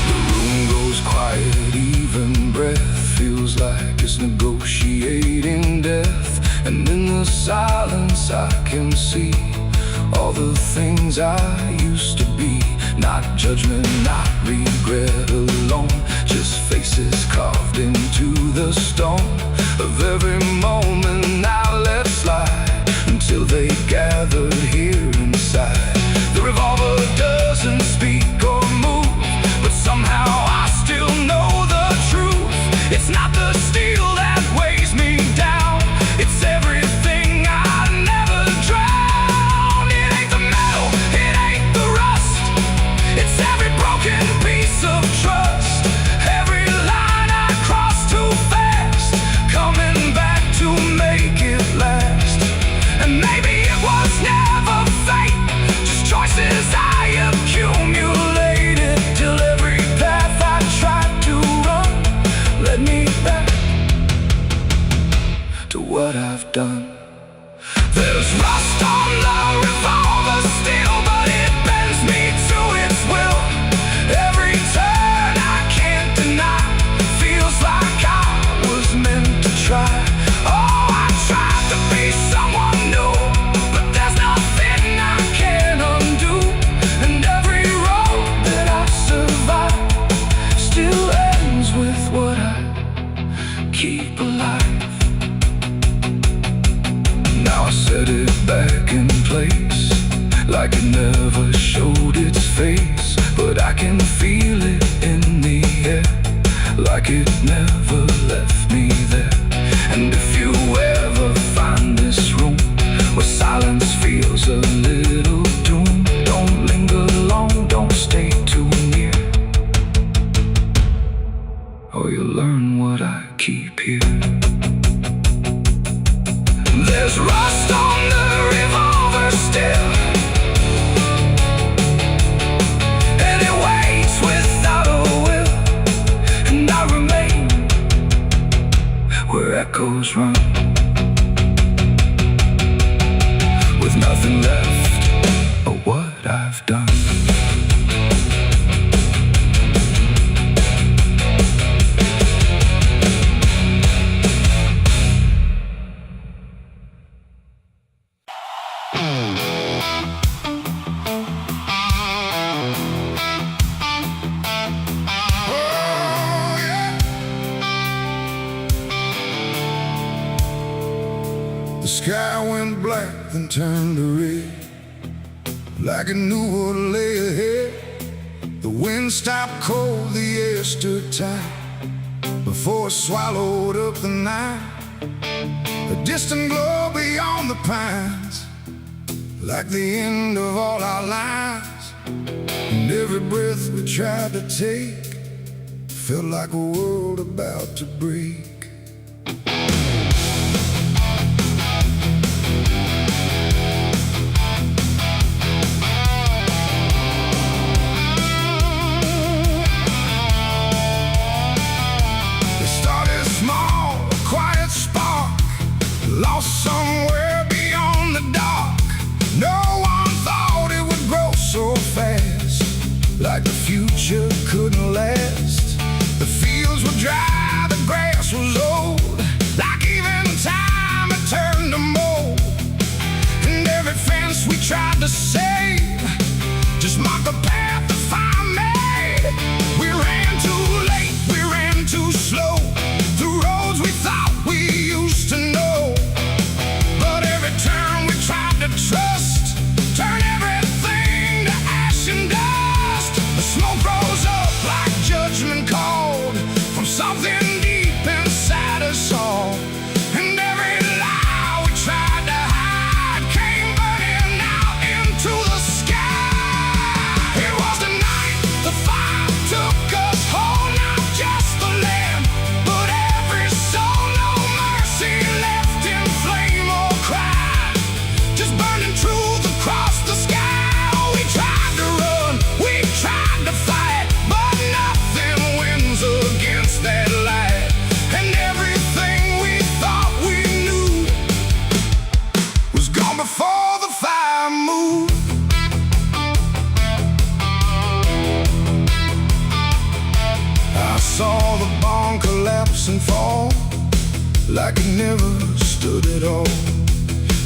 The room goes quiet, even breath feels like it's negotiating death. And in the silence I can see all the things I used to be. Not judgment, not regret alone, just faces carved into the stone of every moment I let slide, until they gathered here inside. The revolver doesn't speak or move, but somehow I still know the truth. It's not the steel that weighs me down, it's everything I never drowned. It ain't the metal, it ain't the rust, it's every broken piece of trust. Every line I crossed too fast, coming back to make it last. And maybe it was never fate, just choices I accumulated, till every path I tried to run led me back to what I've done. There's rust on the revolver still, but it bends me to its will. Every turn I can't deny feels like I was meant to try. Oh, I tried to be someone new, but there's nothing I can undo. And every road that I survive still ends with what I keep alive. Now I set it back in place, like it never showed its face. But I can feel it in the air, like it never left me there. And if you ever find this room where silence feels a little doom, don't linger long, don't stay too near, or you'll learn what I keep here. There's rust on the revolver still, and it waits without a will. And I remain where echoes run, with nothing left of what I've done. The sky went black, then turned to red, like it knew what lay ahead. The wind stopped cold, the air stood tight, before it swallowed up the night. A distant glow beyond the pines, like the end of all our lives. And every breath we tried to take felt like a world about to break. It started small, a quiet spark, lost somewhere like it never stood at all.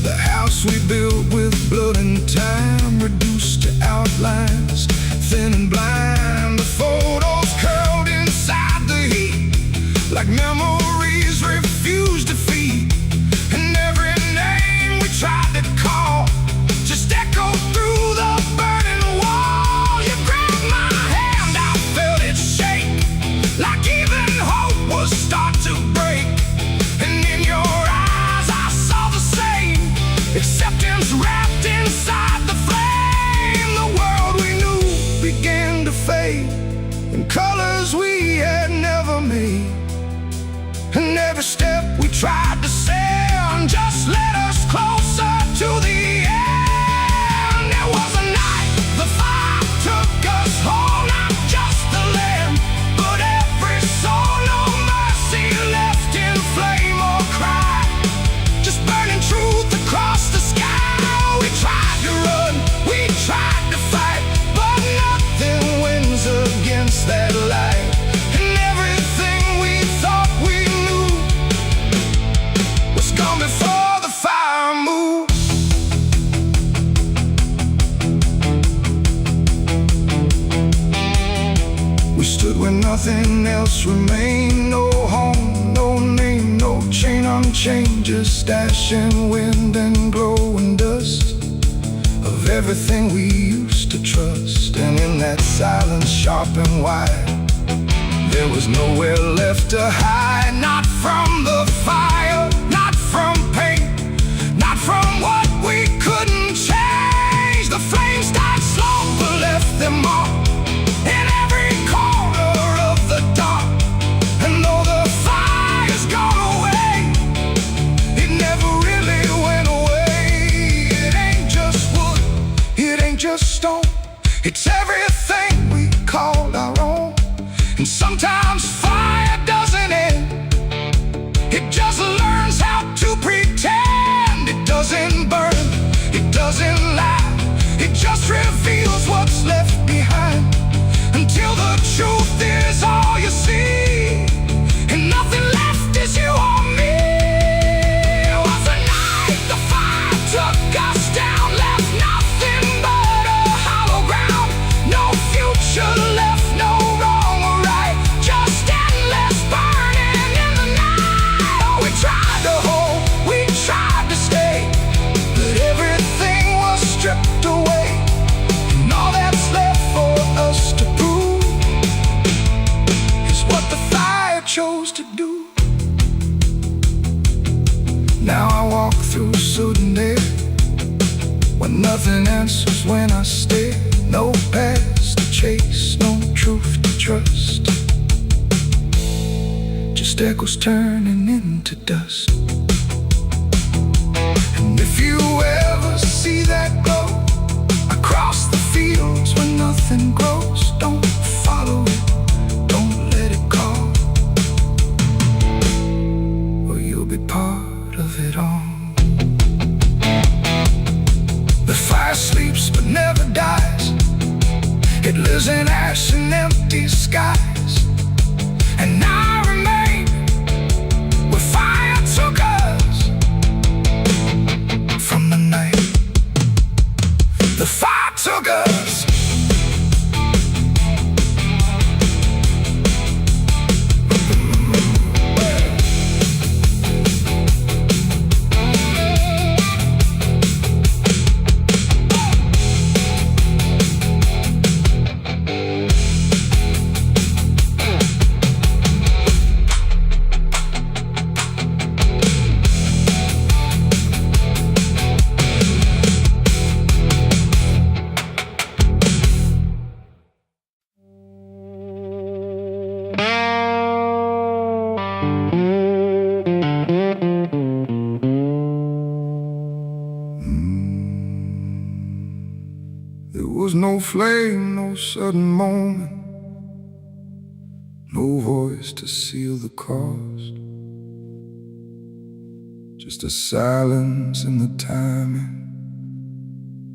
The house we built with blood and time, reduced to outlines, thin and blind. The photos curled inside the heat, like memories refused defeat. And every name we tried to call just echoed through the burning wall. You grabbed my hand, I felt it shake, like even hope was start to break. And in your eyes I saw the same acceptance wrapped inside the flame. The world we knew began to fade in colors we had never made. And every step we tried to send just led us closer to the end. There was a night the fire took us whole, not just the land, but every soul. No mercy left in flame or cry, just burning truth across the sky. We tried to run, we tried to fight, but nothing wins against that light. And everything we thought we knew was gone before the fire moved. We stood where nothing else remained. No home, no name, no chain unchained, just ash and wind and glowing dust of everything we used to trust. And in that silence, sharp and wide, there was nowhere left to hide. Not from the fire, not from pain, not from what we couldn't change. The flames died slow but left them all in every corner of the dark. And though the fire's gone away, it never really went away. It ain't just wood, it ain't just stone, it's everything we called our own. And sometimes fire doesn't end, it just learns how to pretend. It doesn't burn, it doesn't lie, it just reveals what's left behind, until the truth is all you see, and nothing left is you or me. It was a night the fire took us down, left nothing but a hollow ground. No future left, no wrong or right, just endless burning in the night. Oh, we tried to hold, we tried to stay, but everything was stripped away. And all that's left for us to prove is what the fire chose to do. Now I walk through sudden air, when nothing answers when I stare. No past to chase, no truth to trust, just echoes turning into dust. And if you ever see that glow across the fields where nothing grows, don't follow it, don't let it call, or you'll be part of it all. The fire sleeps but never dies, it lives in ash and empty skies. And I remain where fire took us from the night the fire took us. There was no flame, no sudden moment, no voice to seal the cost, just a silence in the timing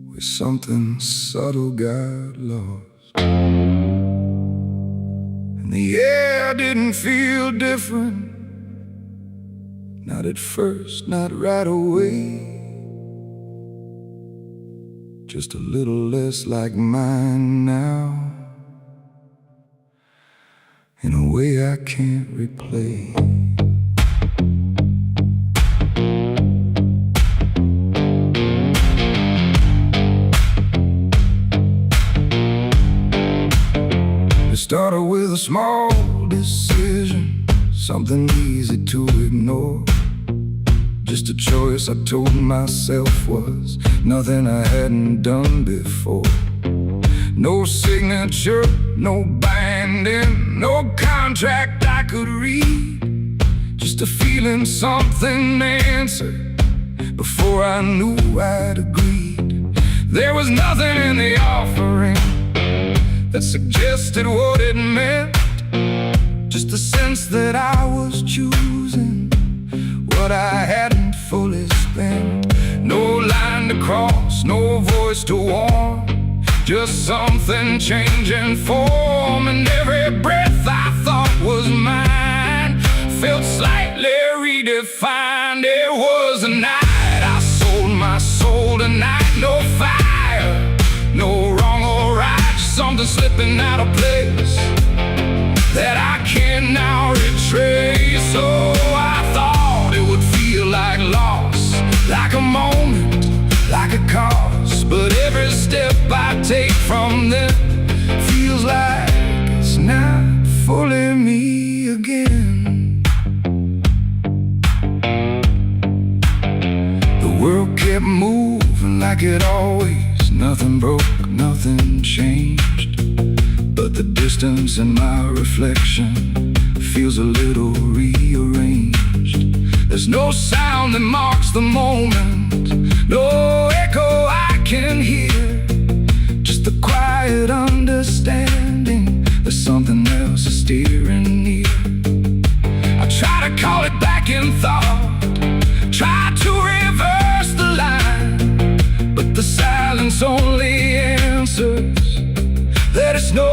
where something subtle got lost. And the air didn't feel different, Not at first, not right away. Just a little less like mine now, in a way I can't replay. It started with a small decision, something easy to ignore. Just a choice I told myself was nothing I hadn't done before. No signature, no binding, no contract I could read. Just a feeling something answered before I knew I'd agreed. There was nothing in the offering that suggested what it meant. Just a sense that I was choosing what I hadn't fully spent. No line to cross, no voice to warn, just something changing form. And every breath I thought was mine felt slightly redefined. It was a night I sold my soul tonight. No fire, no wrong or right, just something slipping out of place that I can now retrace. So I thought it would feel like loss, like a moment, like a cause. But every step I take from them feels like it's not fully me again. The world kept moving like it always. Nothing broke, nothing changed. But the distance in my reflection feels a little rearranged. There's no sound that marks the moment, no echo I can hear. Just the quiet understanding that something else is steering near. I try to call it back in thought, try to reverse the line, but the silence only answers that it's no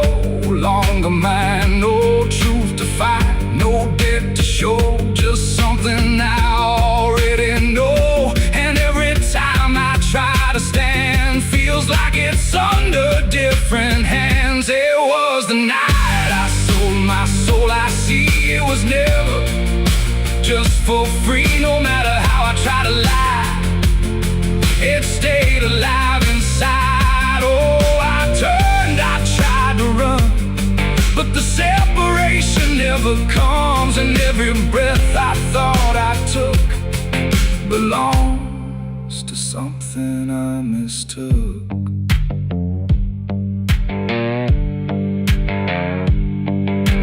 longer mine. No truth to find, no debt to show, just something I already know. And every time I try to stand, feels like it's under different hands. It was the night I sold my soul. I see it was never just for free. No matter how I try to lie, it stayed alive inside. Oh, I tried to run, but the separation never comes. And every breath I thought I took belongs to something I mistook.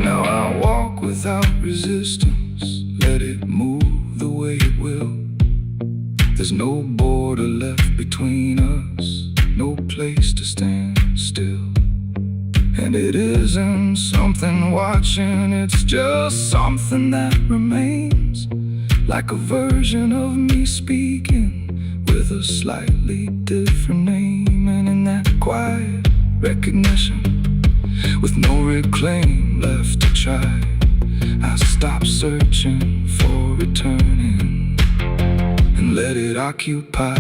Now I walk without resistance, let it move the way it will. There's no border left between us, no place to stand still. And it isn't something watching, it's just something that remains, like a version of me speaking with a slightly different name. And in that quiet recognition, with no reclaim left to try, I stop searching for returning and let it occupy.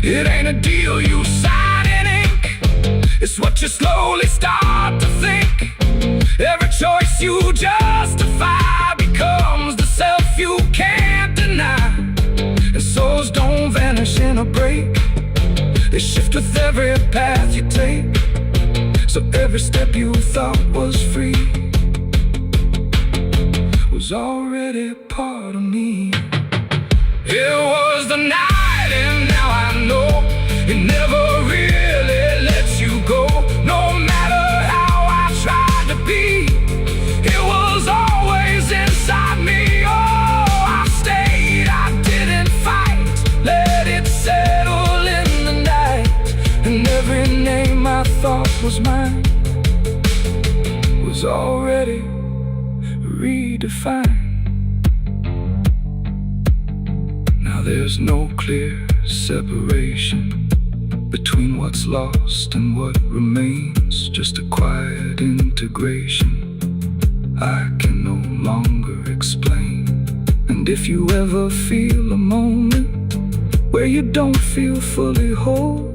It ain't a deal you sign in ink, it's what you slowly start to think. Every choice you justify becomes the self you can't deny. And souls don't vanish in a break, they shift with every path you take. So every step you thought was free was already part of me. It was the night, and now I know it never really lets you go. No matter how I tried to be, it was always inside me. Oh, I stayed, I didn't fight, let it settle in the night. And every name I thought was mine was already redefined. Now there's no clear separation between what's lost and what remains, just a quiet integration I can no longer explain. And if you ever feel a moment where you don't feel fully whole,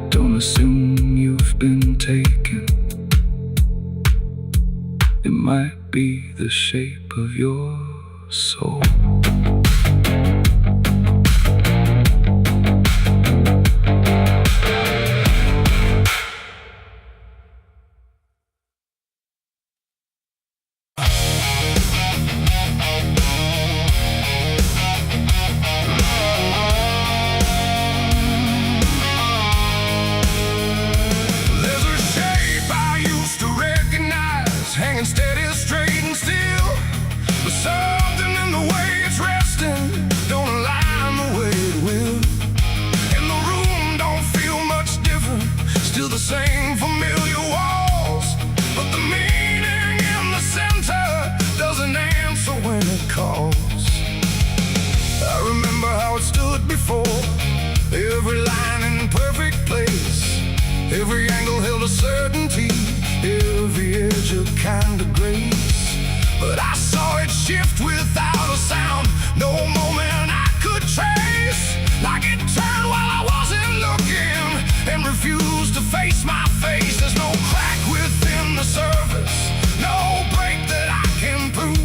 don't assume you've been taken. It might be the shape of your soul. Hanging steady, straight and still, but something in the way it's resting don't align the way it will. And the room don't feel much different, still the same familiar walls, but the meaning in the center doesn't answer when it calls. I remember how it stood before, every line in perfect place, every angle held a certainty, every edge a kind of grace. But I saw it shift without a sound, no moment I could trace. Like it turned while I wasn't looking and refused to face my face. There's no crack within the surface, no break that I can prove,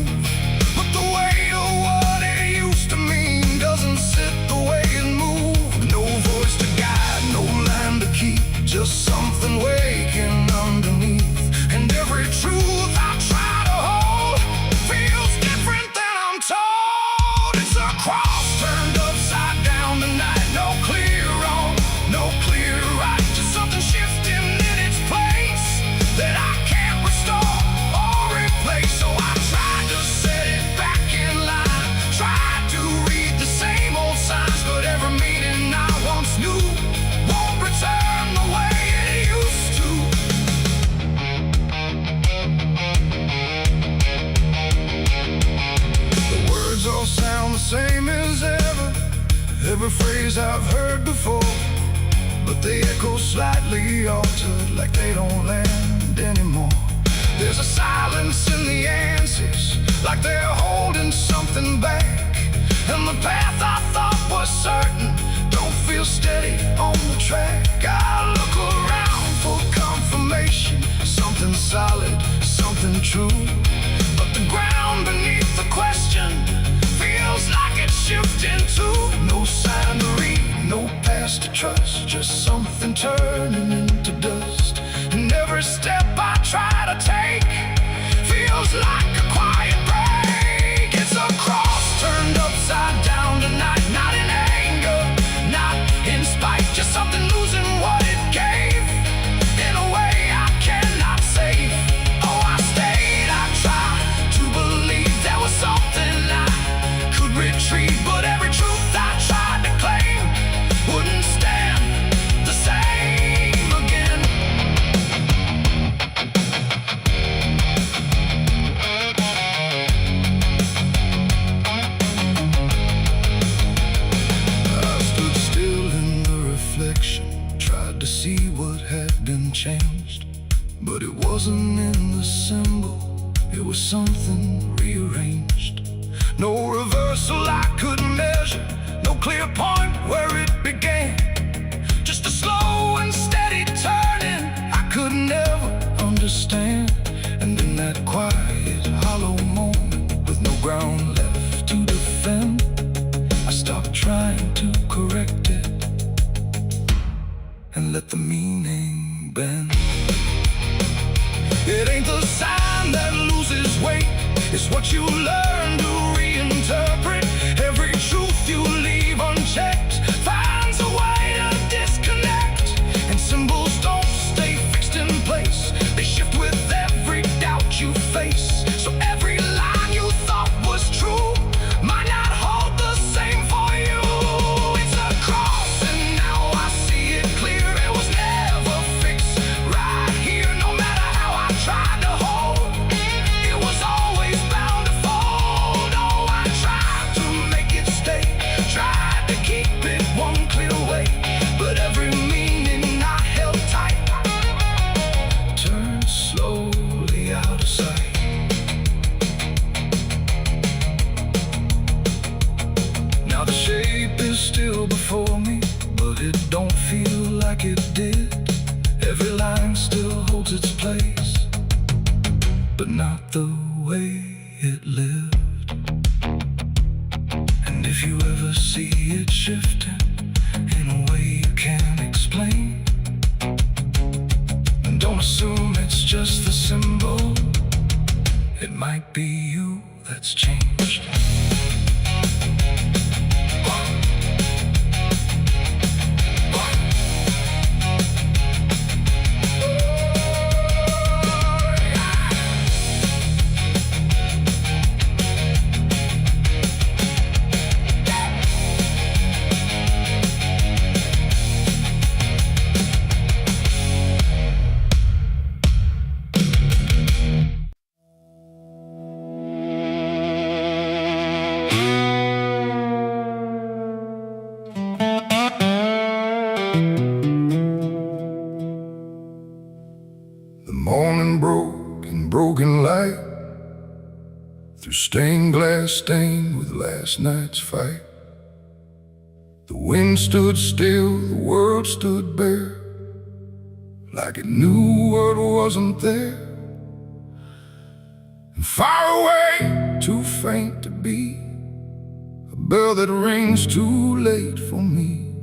but the weight of what it used to mean doesn't sit the way it moved. No voice to guide, no line to keep, just something waking underneath. And every truth I try to hold feels different than I'm told. It's a cross turned upside down tonight. No clear wrong, no clear right, just something shifting in its place that I can't restore or replace. So I tried to set it back in line, tried to read the same old signs, but every meaning I once knew won't return the way it used to. All sound the same as ever, every phrase I've heard before, but they echo slightly altered, like they don't land anymore. There's a silence in the answers, like they're holding something back, and the path I thought was certain don't feel steady on the track. I look around for confirmation, something solid, something true, but the ground beneath the question feels like it's shifting too. No sign to read, no past to trust, just something turning into dust. And every step I try to take feels like a quiet break. It's a cross turned upside down tonight, not in anger, not in spite, just something losing what it gave in a way I cannot save. Oh, I stayed, I tried to believe there was something retreat, but every truth I tried to claim wouldn't stand the same again. I stood still in the reflection, tried to see what had been changed, but it wasn't in the symbol, it was something rearranged. No reversal I could measure, no clear point where it began, just a slow and steady turning I could never understand. And in that quiet, hollow moment, with no ground left to defend, I stopped trying to correct it and let the meaning bend. It ain't the sign that loses weight, it's what you learn to reinterpret. Every truth you leave unchecked it don't feel like it did. Every line still holds its place, but not the way it lived. And if you ever see it shifting in a way you can't explain, don't assume it's just the symbol. It might be you that's changed. Morning broke in broken light, through stained glass stained with last night's fight. The wind stood still, the world stood bare, like it knew what wasn't there. And far away, too faint to be, a bell that rings too late for me.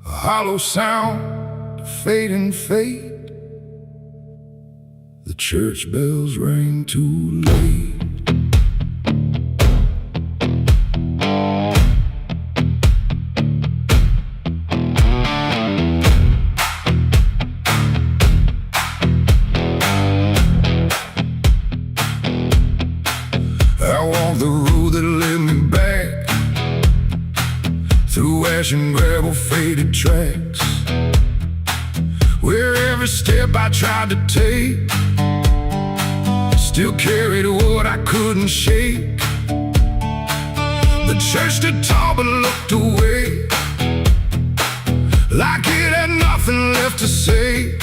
A hollow sound, a fading fate. The church bells rang too late. I walked the road that led me back, through ash and gravel faded tracks, where every step I tried to take still carried what I couldn't shake. The church stood tall but looked away, like it had nothing left to say.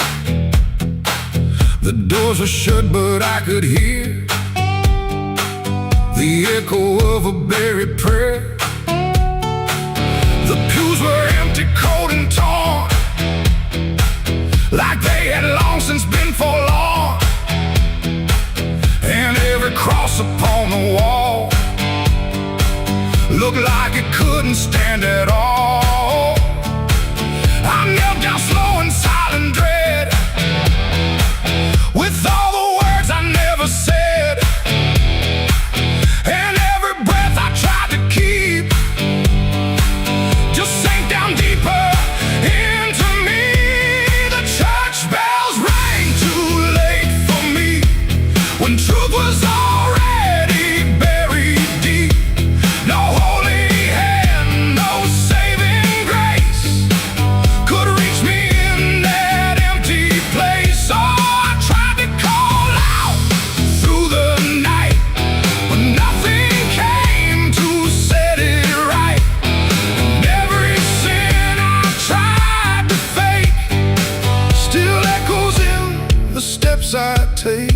The doors were shut but I could hear the echo of a buried prayer. The pews were empty, cold and torn, like they had long since been forlorn. And every cross upon the wall looked like it couldn't stand at all. I knelt down slow in silent dread, with all the words I never said, and every breath I tried to keep just sank down deeper into me. The church bells rang too late for me, when truth was already buried deep. No holy hand, no saving grace could reach me in that empty place. Oh, I tried to call out through the night, but nothing came to set it right. And every sin I tried to fake still echoes in the steps I take.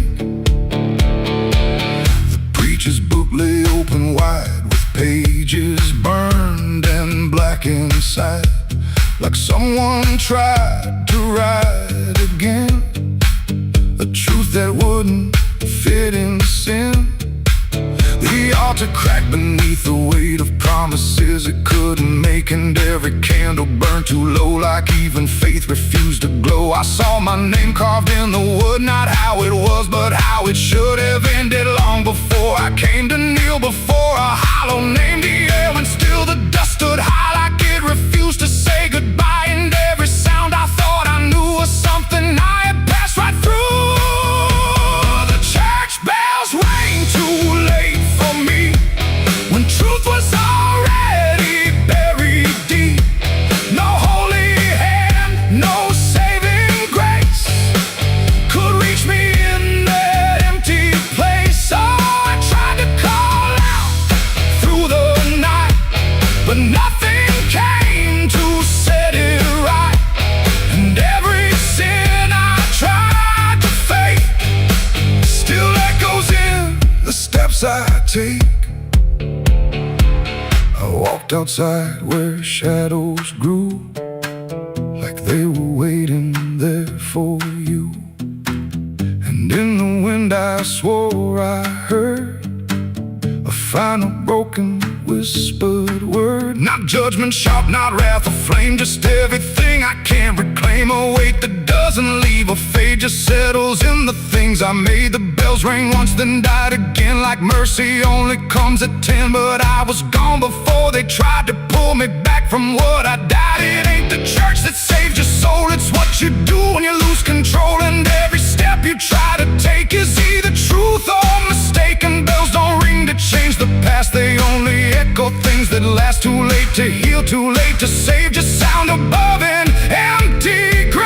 Preacher's book lay open wide, with pages burned and black inside, like someone tried to write again a truth that wouldn't fit in sin. The altar cracked beneath the weight of promises it couldn't make, and every candle burned too low, like even faith refused to glow. I saw my name carved in the wood, not how it was, but how it should have ended long before I came to kneel before a hollow named the air, when still the dust stood high, like it refused to say goodbye. And every sound I thought I knew was something I had passed right through. The church bells rang too late for me, when truth was already buried deep. No holy hand, no saving grace could reach me in that empty place. Oh, I tried to call out through the night, but nothing came to set it right. And every sin I tried to fake still echoes in the steps I take. I walked walked outside where shadows grew, like they were waiting there for you. And in the wind I swore I heard a final broken whispered word. Not judgment sharp, not wrath or flame, just everything I can't reclaim. A weight that doesn't leave a fade, just settles in the things I made. The bells rang once then died again, like mercy only comes at 10. But I was gone before they tried to pull me back from what I died. It ain't the church that saves your soul, it's what you do when you lose control. And every step you try to take is either truth or mistaken. Bells don't ring to change the past, they only echo things that last. Too late to heal, too late to save, just sound above an empty grave.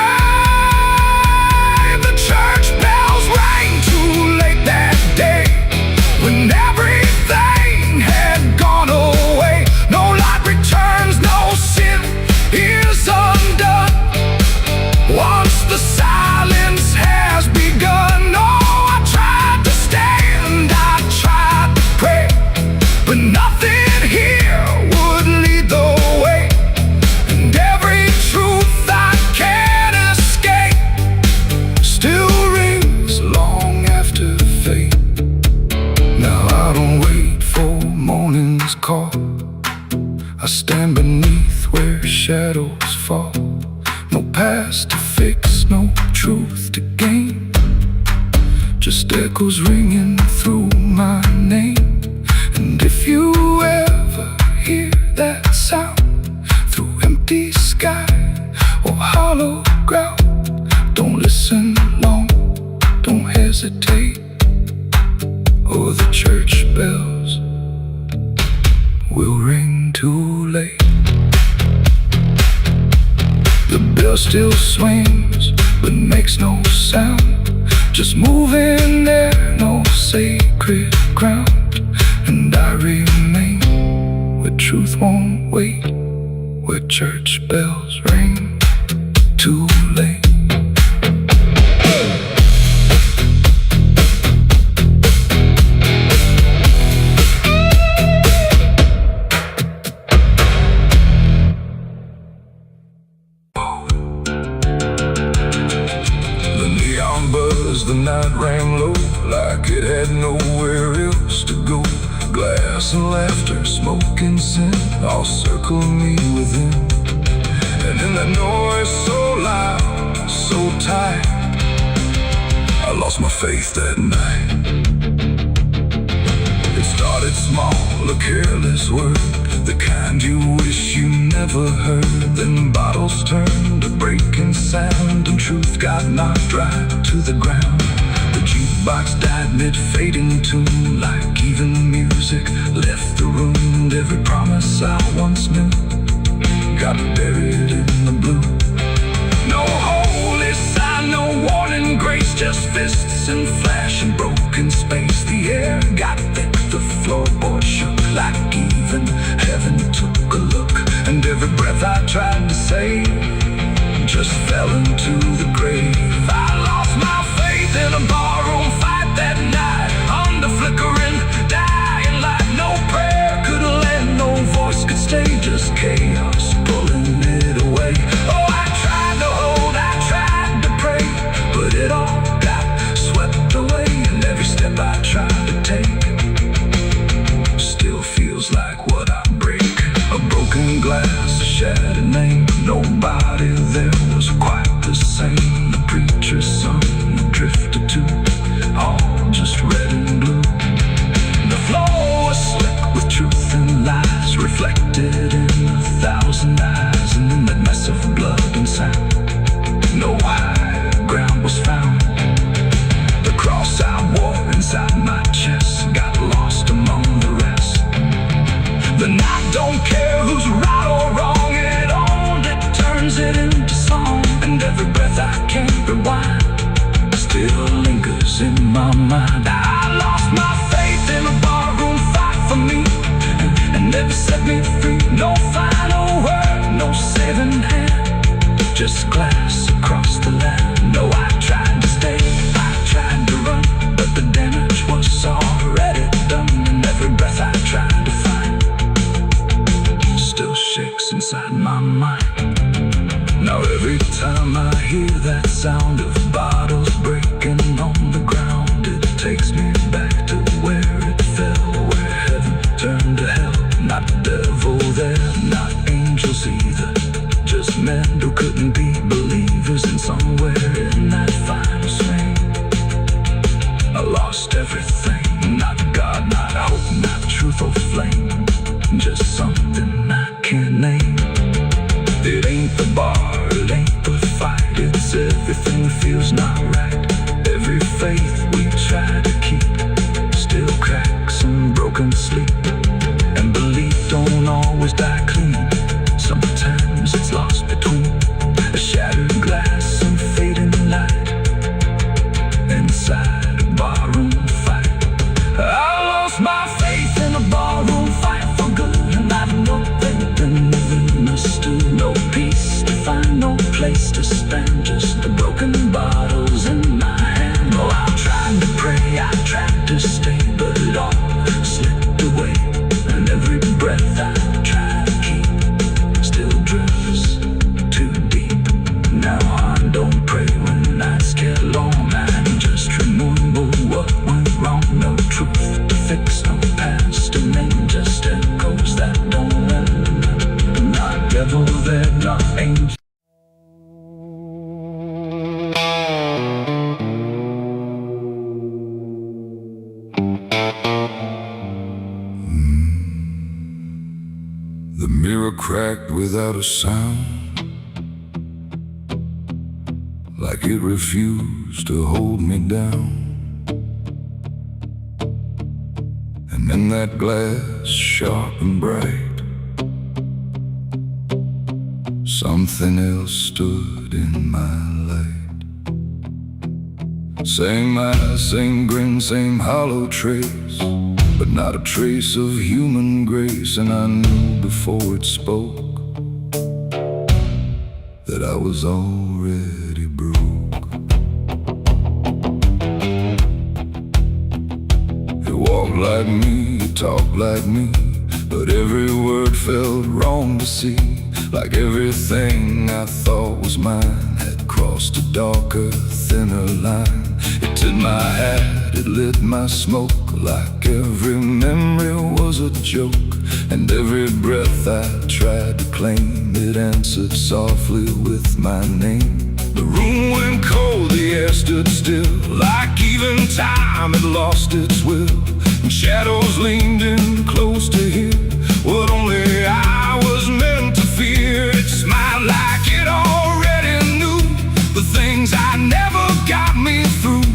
The church bells rang too late that day, when everything had gone away. No light returns, no sin is undone once the silence has begun. Oh, I tried to stand, I tried to pray, but nothing here would lead the way. And every truth I can't escape still rings long after fate. Now I don't wait for morning's call, I stand beneath where shadows fall. No past to fix, no truth to gain, just echoes ringing through my name. And if you ever hear that sound through empty sky or hollow ground, don't listen long, don't hesitate, or the church bells will ring too late. The bell still swings but makes no sound, just moving there, no sacred ground. And I remain where truth won't wait, where church bells ring too late. The night rang low, like it had nowhere else to go. Glass and laughter, smoke and sin, all circle me within. And in that noise so loud, so tight, I lost my faith that night. It started small, a careless word, the kind you wish you never heard. Then bottles turned to breaking sound, and truth got knocked right to the ground. The jukebox died mid-fading tune, like even music left the room. And every promise I once knew got buried in the blue. No holy sign, no warning grace, just fists and flash and broken space. The air got thick, the floorboard shook, like even heaven took a look. And every breath I tried to save just fell into the grave. I lost my faith in a barroom fight that night, under flickering, dying light. No prayer could land, no voice could stay, just chaos pulling it away. Oh, I tried to hold, I tried to pray, but it all got swept away. And every step I tried to take still feels like what I break. A broken glass, a shattered name, nobody there was quite the same. The preacher's son drifted too, all just red and blue. The floor was slick with truth and lies, reflected in 1,000 eyes. And in that mess of blood and sound, no high ground was found. The cross I wore inside my chest got lost among the rest. The night don't care who's right or wrong, it only turns it into song. And every breath I can't rewind still lingers in my mind. I lost my faith in a barroom fight for me, and never set me free. No final word, no saving hand, just glass across the land. No, I tried to stay, I tried to run, but the damage was already done. And every breath I tried to find mind. Now every time I hear that sound of bottles breaking on the ground, it takes me back to where it fell, where heaven turned to hell. Not devil there, not angels either, just men who couldn't be believers. And somewhere in that final swing, I lost everything. Not God, not hope, not truth or flame, just something I can't name. It ain't the bar, it ain't the fight, it's everything that feels not right. Every faith we try to keep still cracks and broken sleep. And belief don't always die clean, sometimes it's lost between a shattered glass and fading light inside a barroom fight. I lost my faith in a barroom fight for good, and I know they've been living understood. No peace to find, no place to stand, just the broken bottles in my hand. Oh, I tried to pray, I tried to stay, but it all slipped away. And every breath I try to keep still drifts too deep. Now I don't pray when nights get long, I just remember what went wrong. No truth to fix, no past to name, just echoes that don't end. Not devil there, not angel. The mirror cracked without a sound, like it refused to hold me down. And in that glass, sharp and bright, something else stood in my light. Same eyes, same grin, same hollow trace, but not a trace of human grace. And I knew before it spoke that I was already broke. It walked like me, it talked like me, but every word felt wrong to see. Like everything I thought was mine had crossed a darker, thinner line. It did my hat, it lit my smoke, like every memory was a joke. And every breath I tried to claim, it answered softly with my name. The room went cold, the air stood still, like even time had lost its will. And shadows leaned in close to hear what only I was meant to fear. It smiled like it already knew the things I never got me through.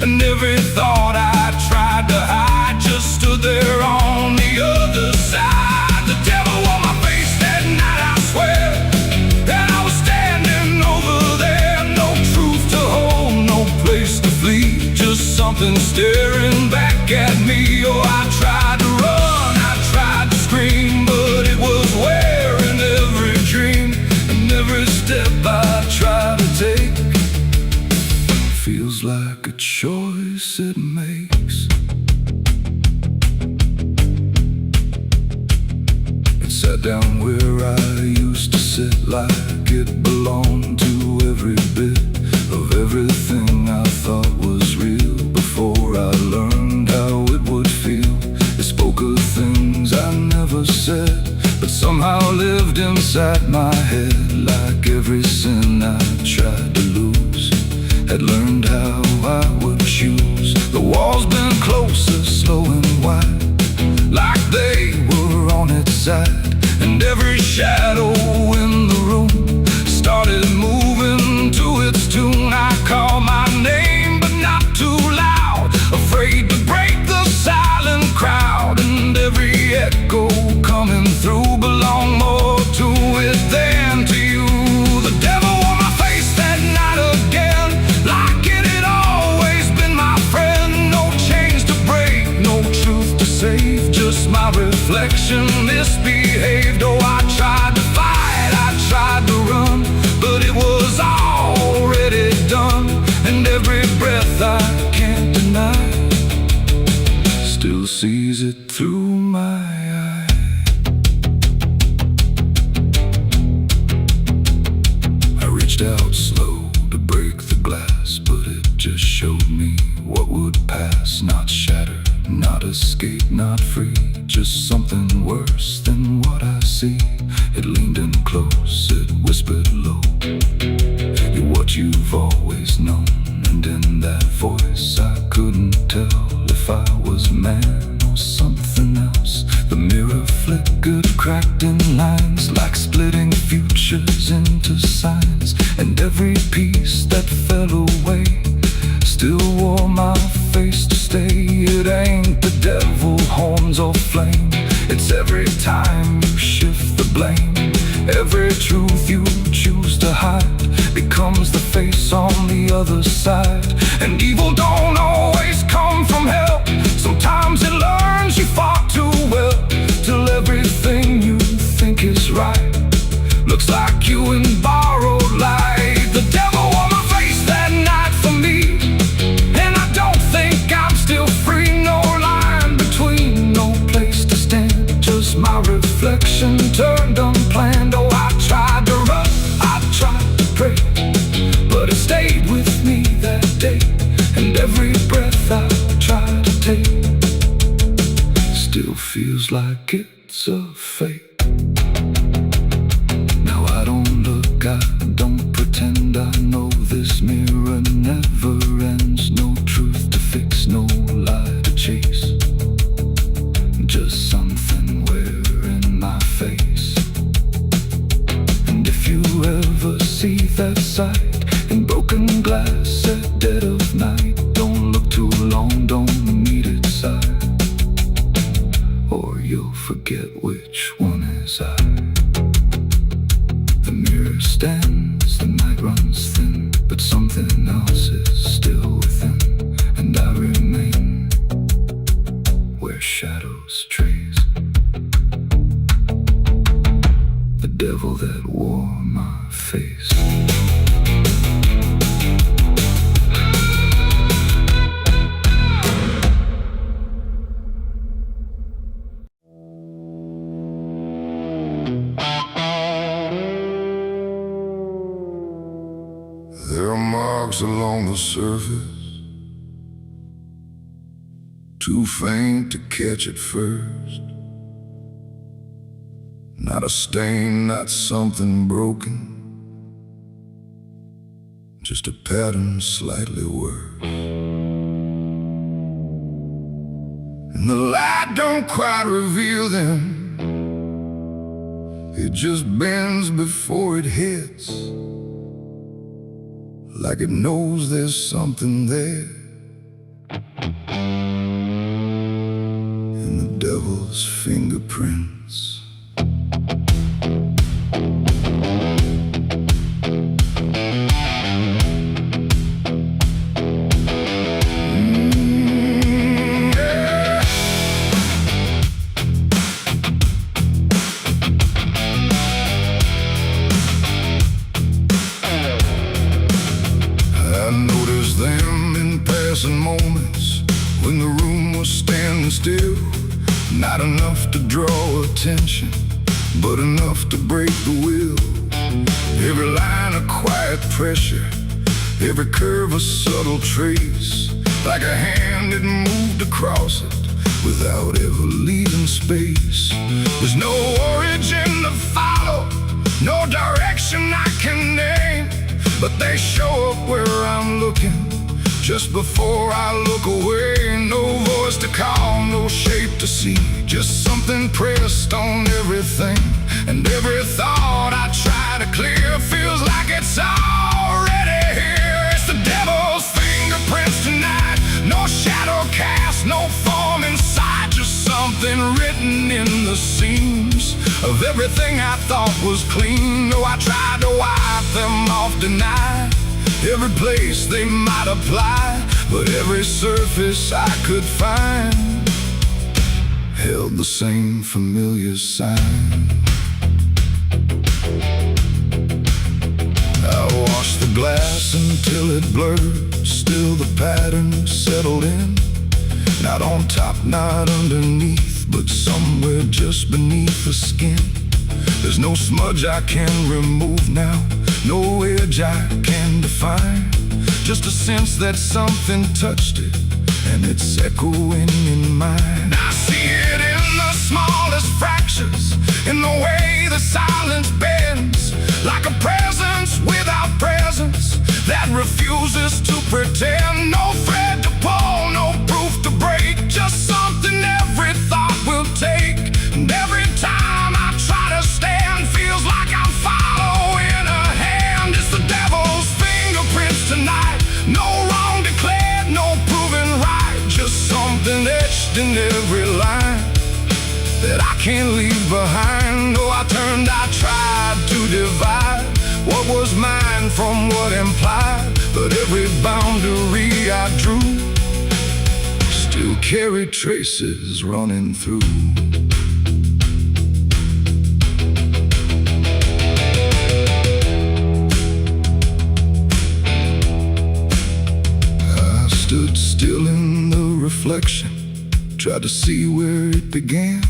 And every thought I tried to hide just stood there on the other side. The devil on my face that night, I swear, that I was standing over there. No truth to hold, no place to flee, just something staring back at me. Oh, I tried to run, I tried to scream, but it was wearing every dream. And every step I try to take feels like a choice it makes. It sat down where I used to sit, like it belonged to every bit of everything I thought was real. Before I learned how it would feel, it spoke of things I never said, but somehow lived inside my head. Like every sin I tried to lose, had learned how I would choose. The walls been closer, slow and wide, like they were on its side. And every shadow in the room started moving to its tune. I called my name, but not too loud, afraid to break the silent crowd. And every echo coming through belonged more to it than to you. The devil on my face that night again, like it had always been my friend. No chains to break, no truth to save, just my reflection misbehaved. Oh, I tried to fight, I not free. Just something worse than what I see. It leaned in close, it whispered low, you're what you've always known. And in that voice I couldn't tell if I was man or something else. The mirror flickered, cracked in lines, like splitting futures into signs. And every piece that fell away still wore my face to stay. It ain't the devil, horns or flame, it's every time you shift the blame. Every truth you choose to hide becomes the face on the other side. And evil don't always come from hell. Sometimes it learns you fought too well, till everything you think is right looks like you in borrowed light. The devil wore my face that night for me, and I don't think I'm still free. No line between, no place to stand, just my reflection turned unplanned. Oh, I tried to run, I tried to pray, but it stayed with me that day. And every breath I try to take still feels like it's a fake. Now I don't look, I don't pretend. I know this mirror never ends. No truth to fix, no lie to chase, just something wearing my face. And if you ever see that sight in broken glass at dead of night, don't look too long, don't meet its side, or you'll forget which one is I. The mirror stands, the night runs thin, but something else is still within. And I remain where shadows trace the devil that wore my face. There are marks along the surface, too faint to catch at first. Not a stain, not something broken, just a pattern slightly worse. And the light don't quite reveal them, it just bends before it hits, like it knows there's something there. And the devil's fingerprints. Moments when the room was standing still, not enough to draw attention, but enough to break the will. Every line a quiet pressure, every curve a subtle trace, like a hand that moved across it without ever leaving space. There's no origin to follow, no direction I can name, but they show up where I'm looking just before I look away. No voice to call, no shape to see, just something pressed on everything. And every thought I try to clear feels like it's already here. It's the devil's fingerprints tonight, no shadow cast, no form inside, just something written in the seams of everything I thought was clean. No, I tried to wipe them off, deny every place they might apply, but every surface I could find held the same familiar sign. I washed the glass until it blurred, still the pattern settled in. Not on top, not underneath, but somewhere just beneath the skin. There's no smudge I can remove now, no edge I can define, just a sense that something touched it, and it's echoing in mine. I see it smallest fractures in the way the silence bends, like a presence without presence that refuses to pretend. No thread to pull, no proof to break, just something every thought will take. And every time I try to stand, feels like I'm following a hand. It's the devil's fingerprints tonight. No wrong declared, no proven right, just something etched in every line that I can't leave behind. Oh, I tried to divide what was mine from what implied, but every boundary I drew still carried traces running through. I stood still in the reflection, tried to see where it began,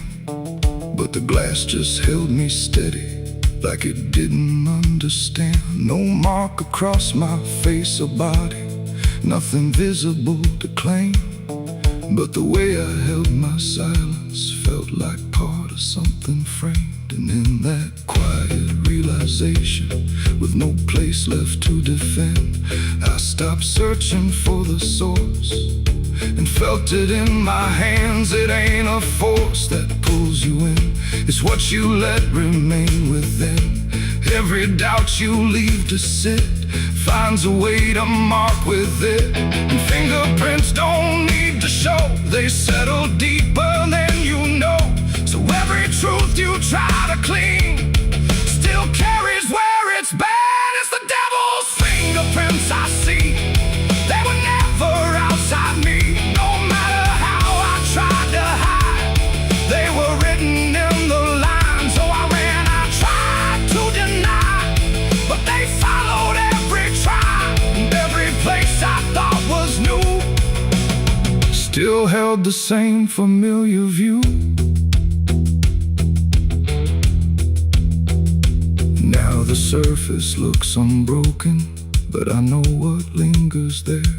but the glass just held me steady, like it didn't understand. No mark across my face or body, nothing visible to claim, but the way I held my silence felt like part of something framed. And in that quiet realization, with no place left to defend, I stopped searching for the source and felt it in my hands. It ain't a force that pulls you in, it's what you let remain within. Every doubt you leave to sit finds a way to mark with it. And fingerprints don't need to show, they settle deeper than you know. So every truth you try to clean still carries where it's been. It's the devil's fingerprints I see, they were never outside me. No matter how I tried to hide, they were written in the lines. So I ran, I tried to deny, but they followed every try. And every place I thought was new still held the same familiar view. Now the surface looks unbroken, but I know what lingers there.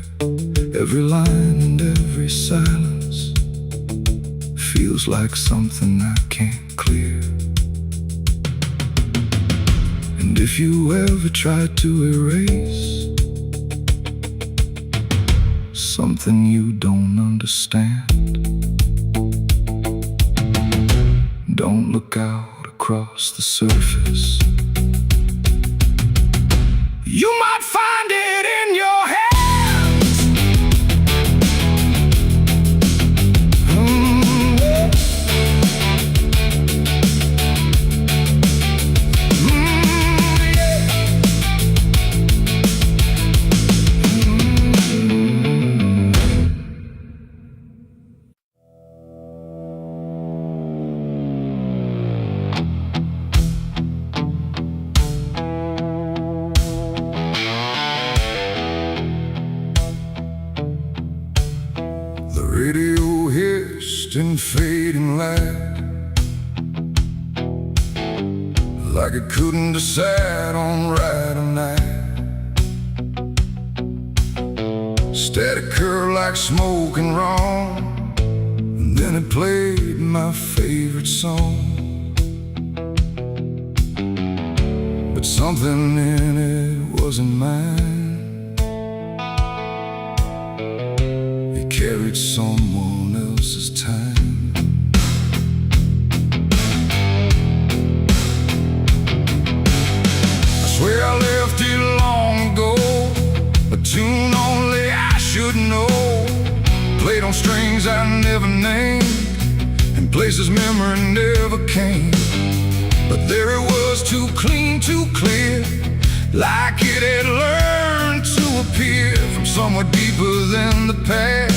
Every line and every silence feels like something I can't clear. And if you ever try to erase something you don't understand, don't look out across the surface. You might find it in your hands. Radio hissed in fading light, like it couldn't decide on right or night. Static curl like smoke and wrong, and then it played my favorite song. But something in it wasn't mine, carried someone else's time. I swear I left it long ago, a tune only I should know, played on strings I never named, and places memory never came. But there it was, too clean, too clear, like it had learned to appear from somewhere deeper than the past,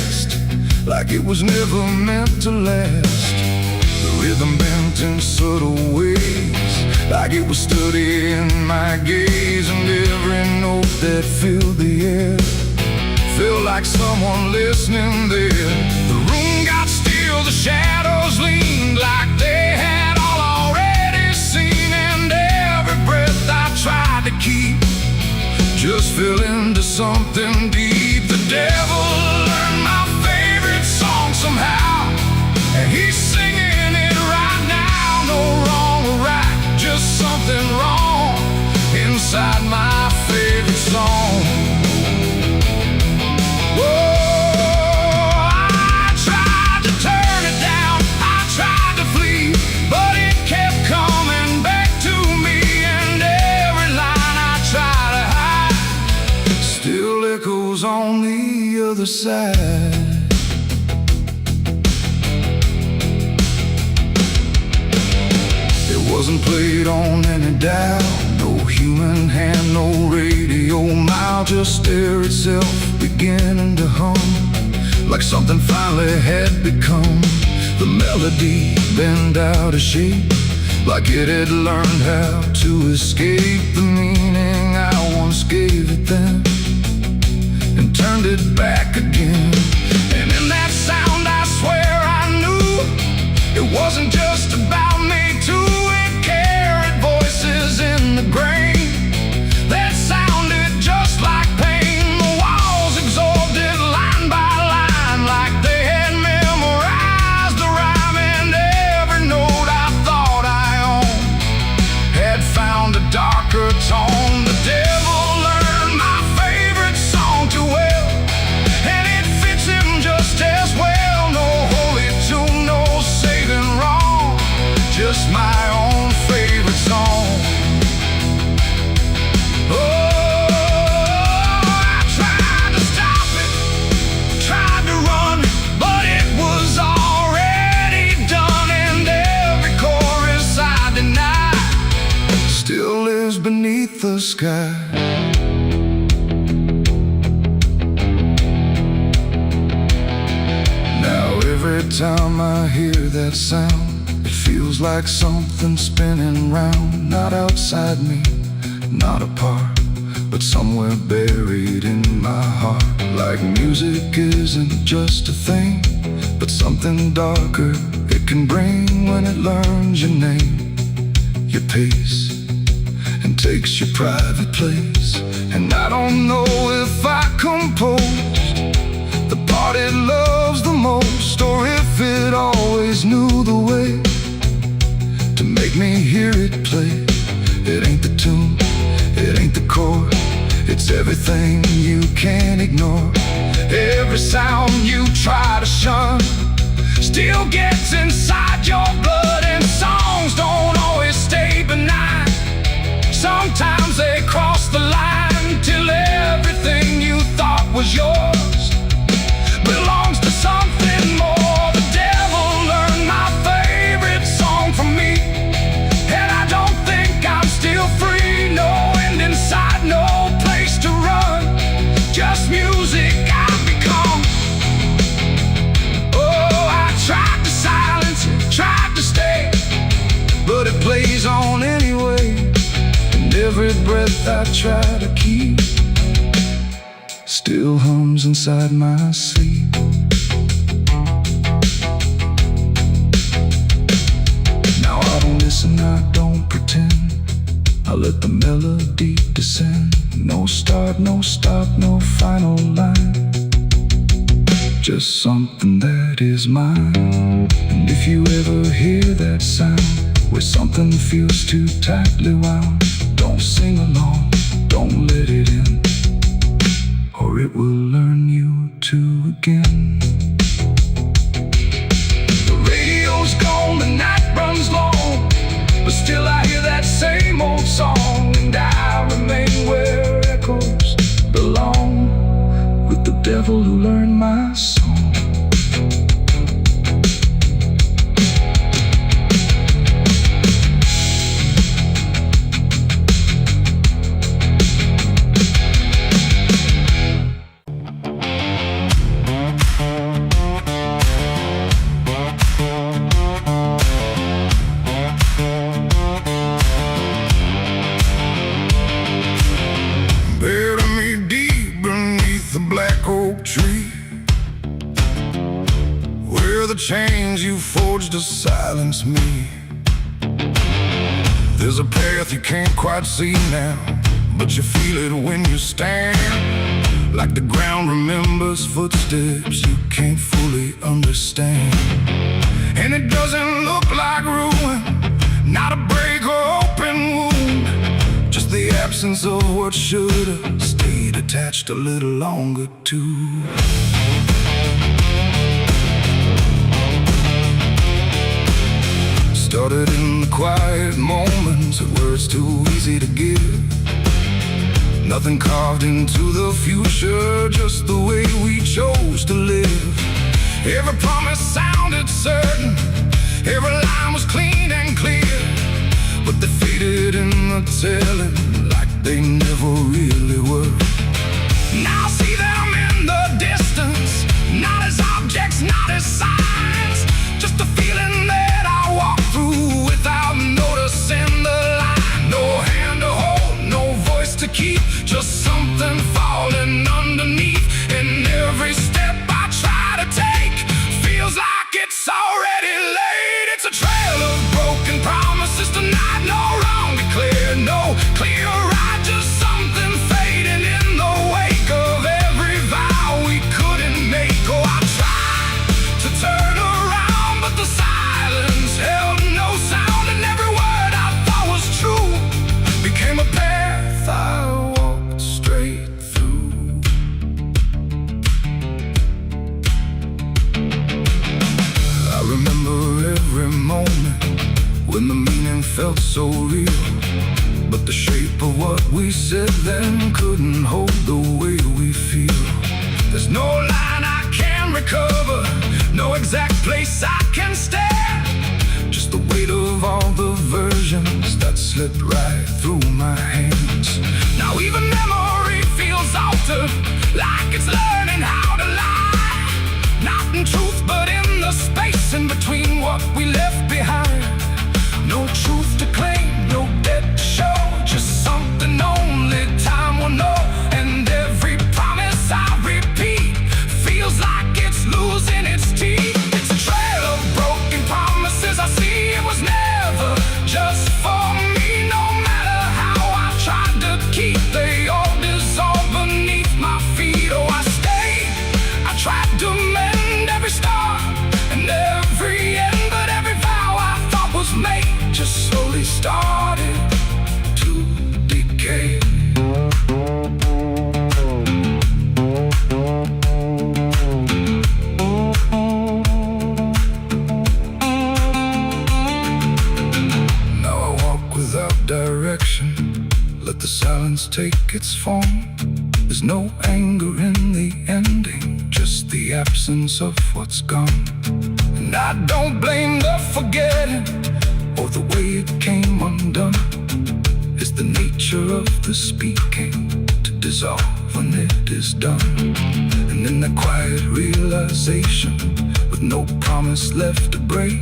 like it was never meant to last. The rhythm bent in subtle ways, like it was studying my gaze. And every note that filled the air felt like someone listening there. The room got still, the shadows leaned like they had all already seen. And every breath I tried to keep just fell into something deep. The devil learned my favorite song somehow, and he's singing it right inside my favorite song. Whoa, I tried to turn it down, I tried to flee, but it kept coming back to me, and every line I try to hide still echoes on the other side. Wasn't played on any dial, no human hand, no radio mouth, just air itself beginning to hum, like something finally had become. The melody bent out of shape, like it had learned how to escape the meaning I once gave it then, and turned it back again. And in that sound I swear I knew it wasn't just about me too. In the grain that sounded just like pain, the walls absorbed it line by line, like they had memorized the rhyme, and every note I thought I owned had found a darker tone. The devil learned my favorite song too well, and it fits him just as well. No holy tune, no saving wrong, just my own favorite song. Beneath the sky. Now every time I hear that sound, it feels like something spinning round, not outside me, not apart, but somewhere buried in my heart. Like music isn't just a thing, but something darker it can bring when it learns your name, your pace, and takes your private place. And I don't know if I composed the part it loves the most, or if it always knew the way to make me hear it play. It ain't the tune, it ain't the chord, it's everything you can't ignore. Every sound you try to shun still gets inside your blood, and songs don't always stay benign. Sometimes they cross the line till everything you thought was yours belongs to something more. The devil learned my favorite song from me, and I don't think I'm still free. No end inside, no place to run, just music I've become. Oh, I tried to silence it, tried to stay, but it plays on anyway. Every breath I try to keep still hums inside my sleep. Now I don't listen, I don't pretend, I let the melody descend. No start, no stop, no final line, just something that is mine. And if you ever hear that sound where something feels too tightly wound, don't sing along, don't let it in, or it will learn you to again. The radio's gone, the night runs long, but still I hear that same old song, and I remain where echoes belong, with the devil who learned my song. Chains you forged to silence me. There's a path you can't quite see now, but you feel it when you stand. Like the ground remembers footsteps you can't fully understand. And it doesn't look like ruin, not a break or open wound, just the absence absence of what should've stayed attached a little longer too. Started in the quiet moments of words too easy to give. Nothing carved into the future, just the way we chose to live. Every promise sounded certain, every line was clean and clear, but they faded in the telling like they never really were. Now I see them in the distance, not as objects, not as signs, just a feeling that I walk through without noticing the line. No hand to hold, no voice to keep, just something falling underneath. And every step I try to take feels like it's already late. It's a trail of broken promises tonight, no wrong declared, no clear right, just something fading in the wake of every vow we couldn't make. Oh, I tried to turn around, but the silence held no sound, and every word I thought was true became a path I walked straight through. I remember every moment when the meaning felt so real, but the shape of what we said then couldn't hold the way we feel. There's no line I can recover, no exact place I can stand, just the weight of all the versions that slipped right through my hands. Now even memory feels altered, like it's learning how to lie, not in truth but in the space in between what we left behind. No truth to claim, no debt to show, just something only time will know. And every promise I repeat feels like it's losing its teeth. It's a trail of broken promises I see. It was never just for me, no matter how I tried to keep, they all dissolved beneath my feet. Oh, I stayed, I tried to mend every star and every end, but every vow I thought was made just slowly started to decay. Now I walk without direction, let the silence take its form. There's no anger in the ending, just the absence of what's gone. And I don't blame the forgetting or the way it came undone. It's the nature of the speaking to dissolve when it is done. And in that quiet realization, with no promise left to break,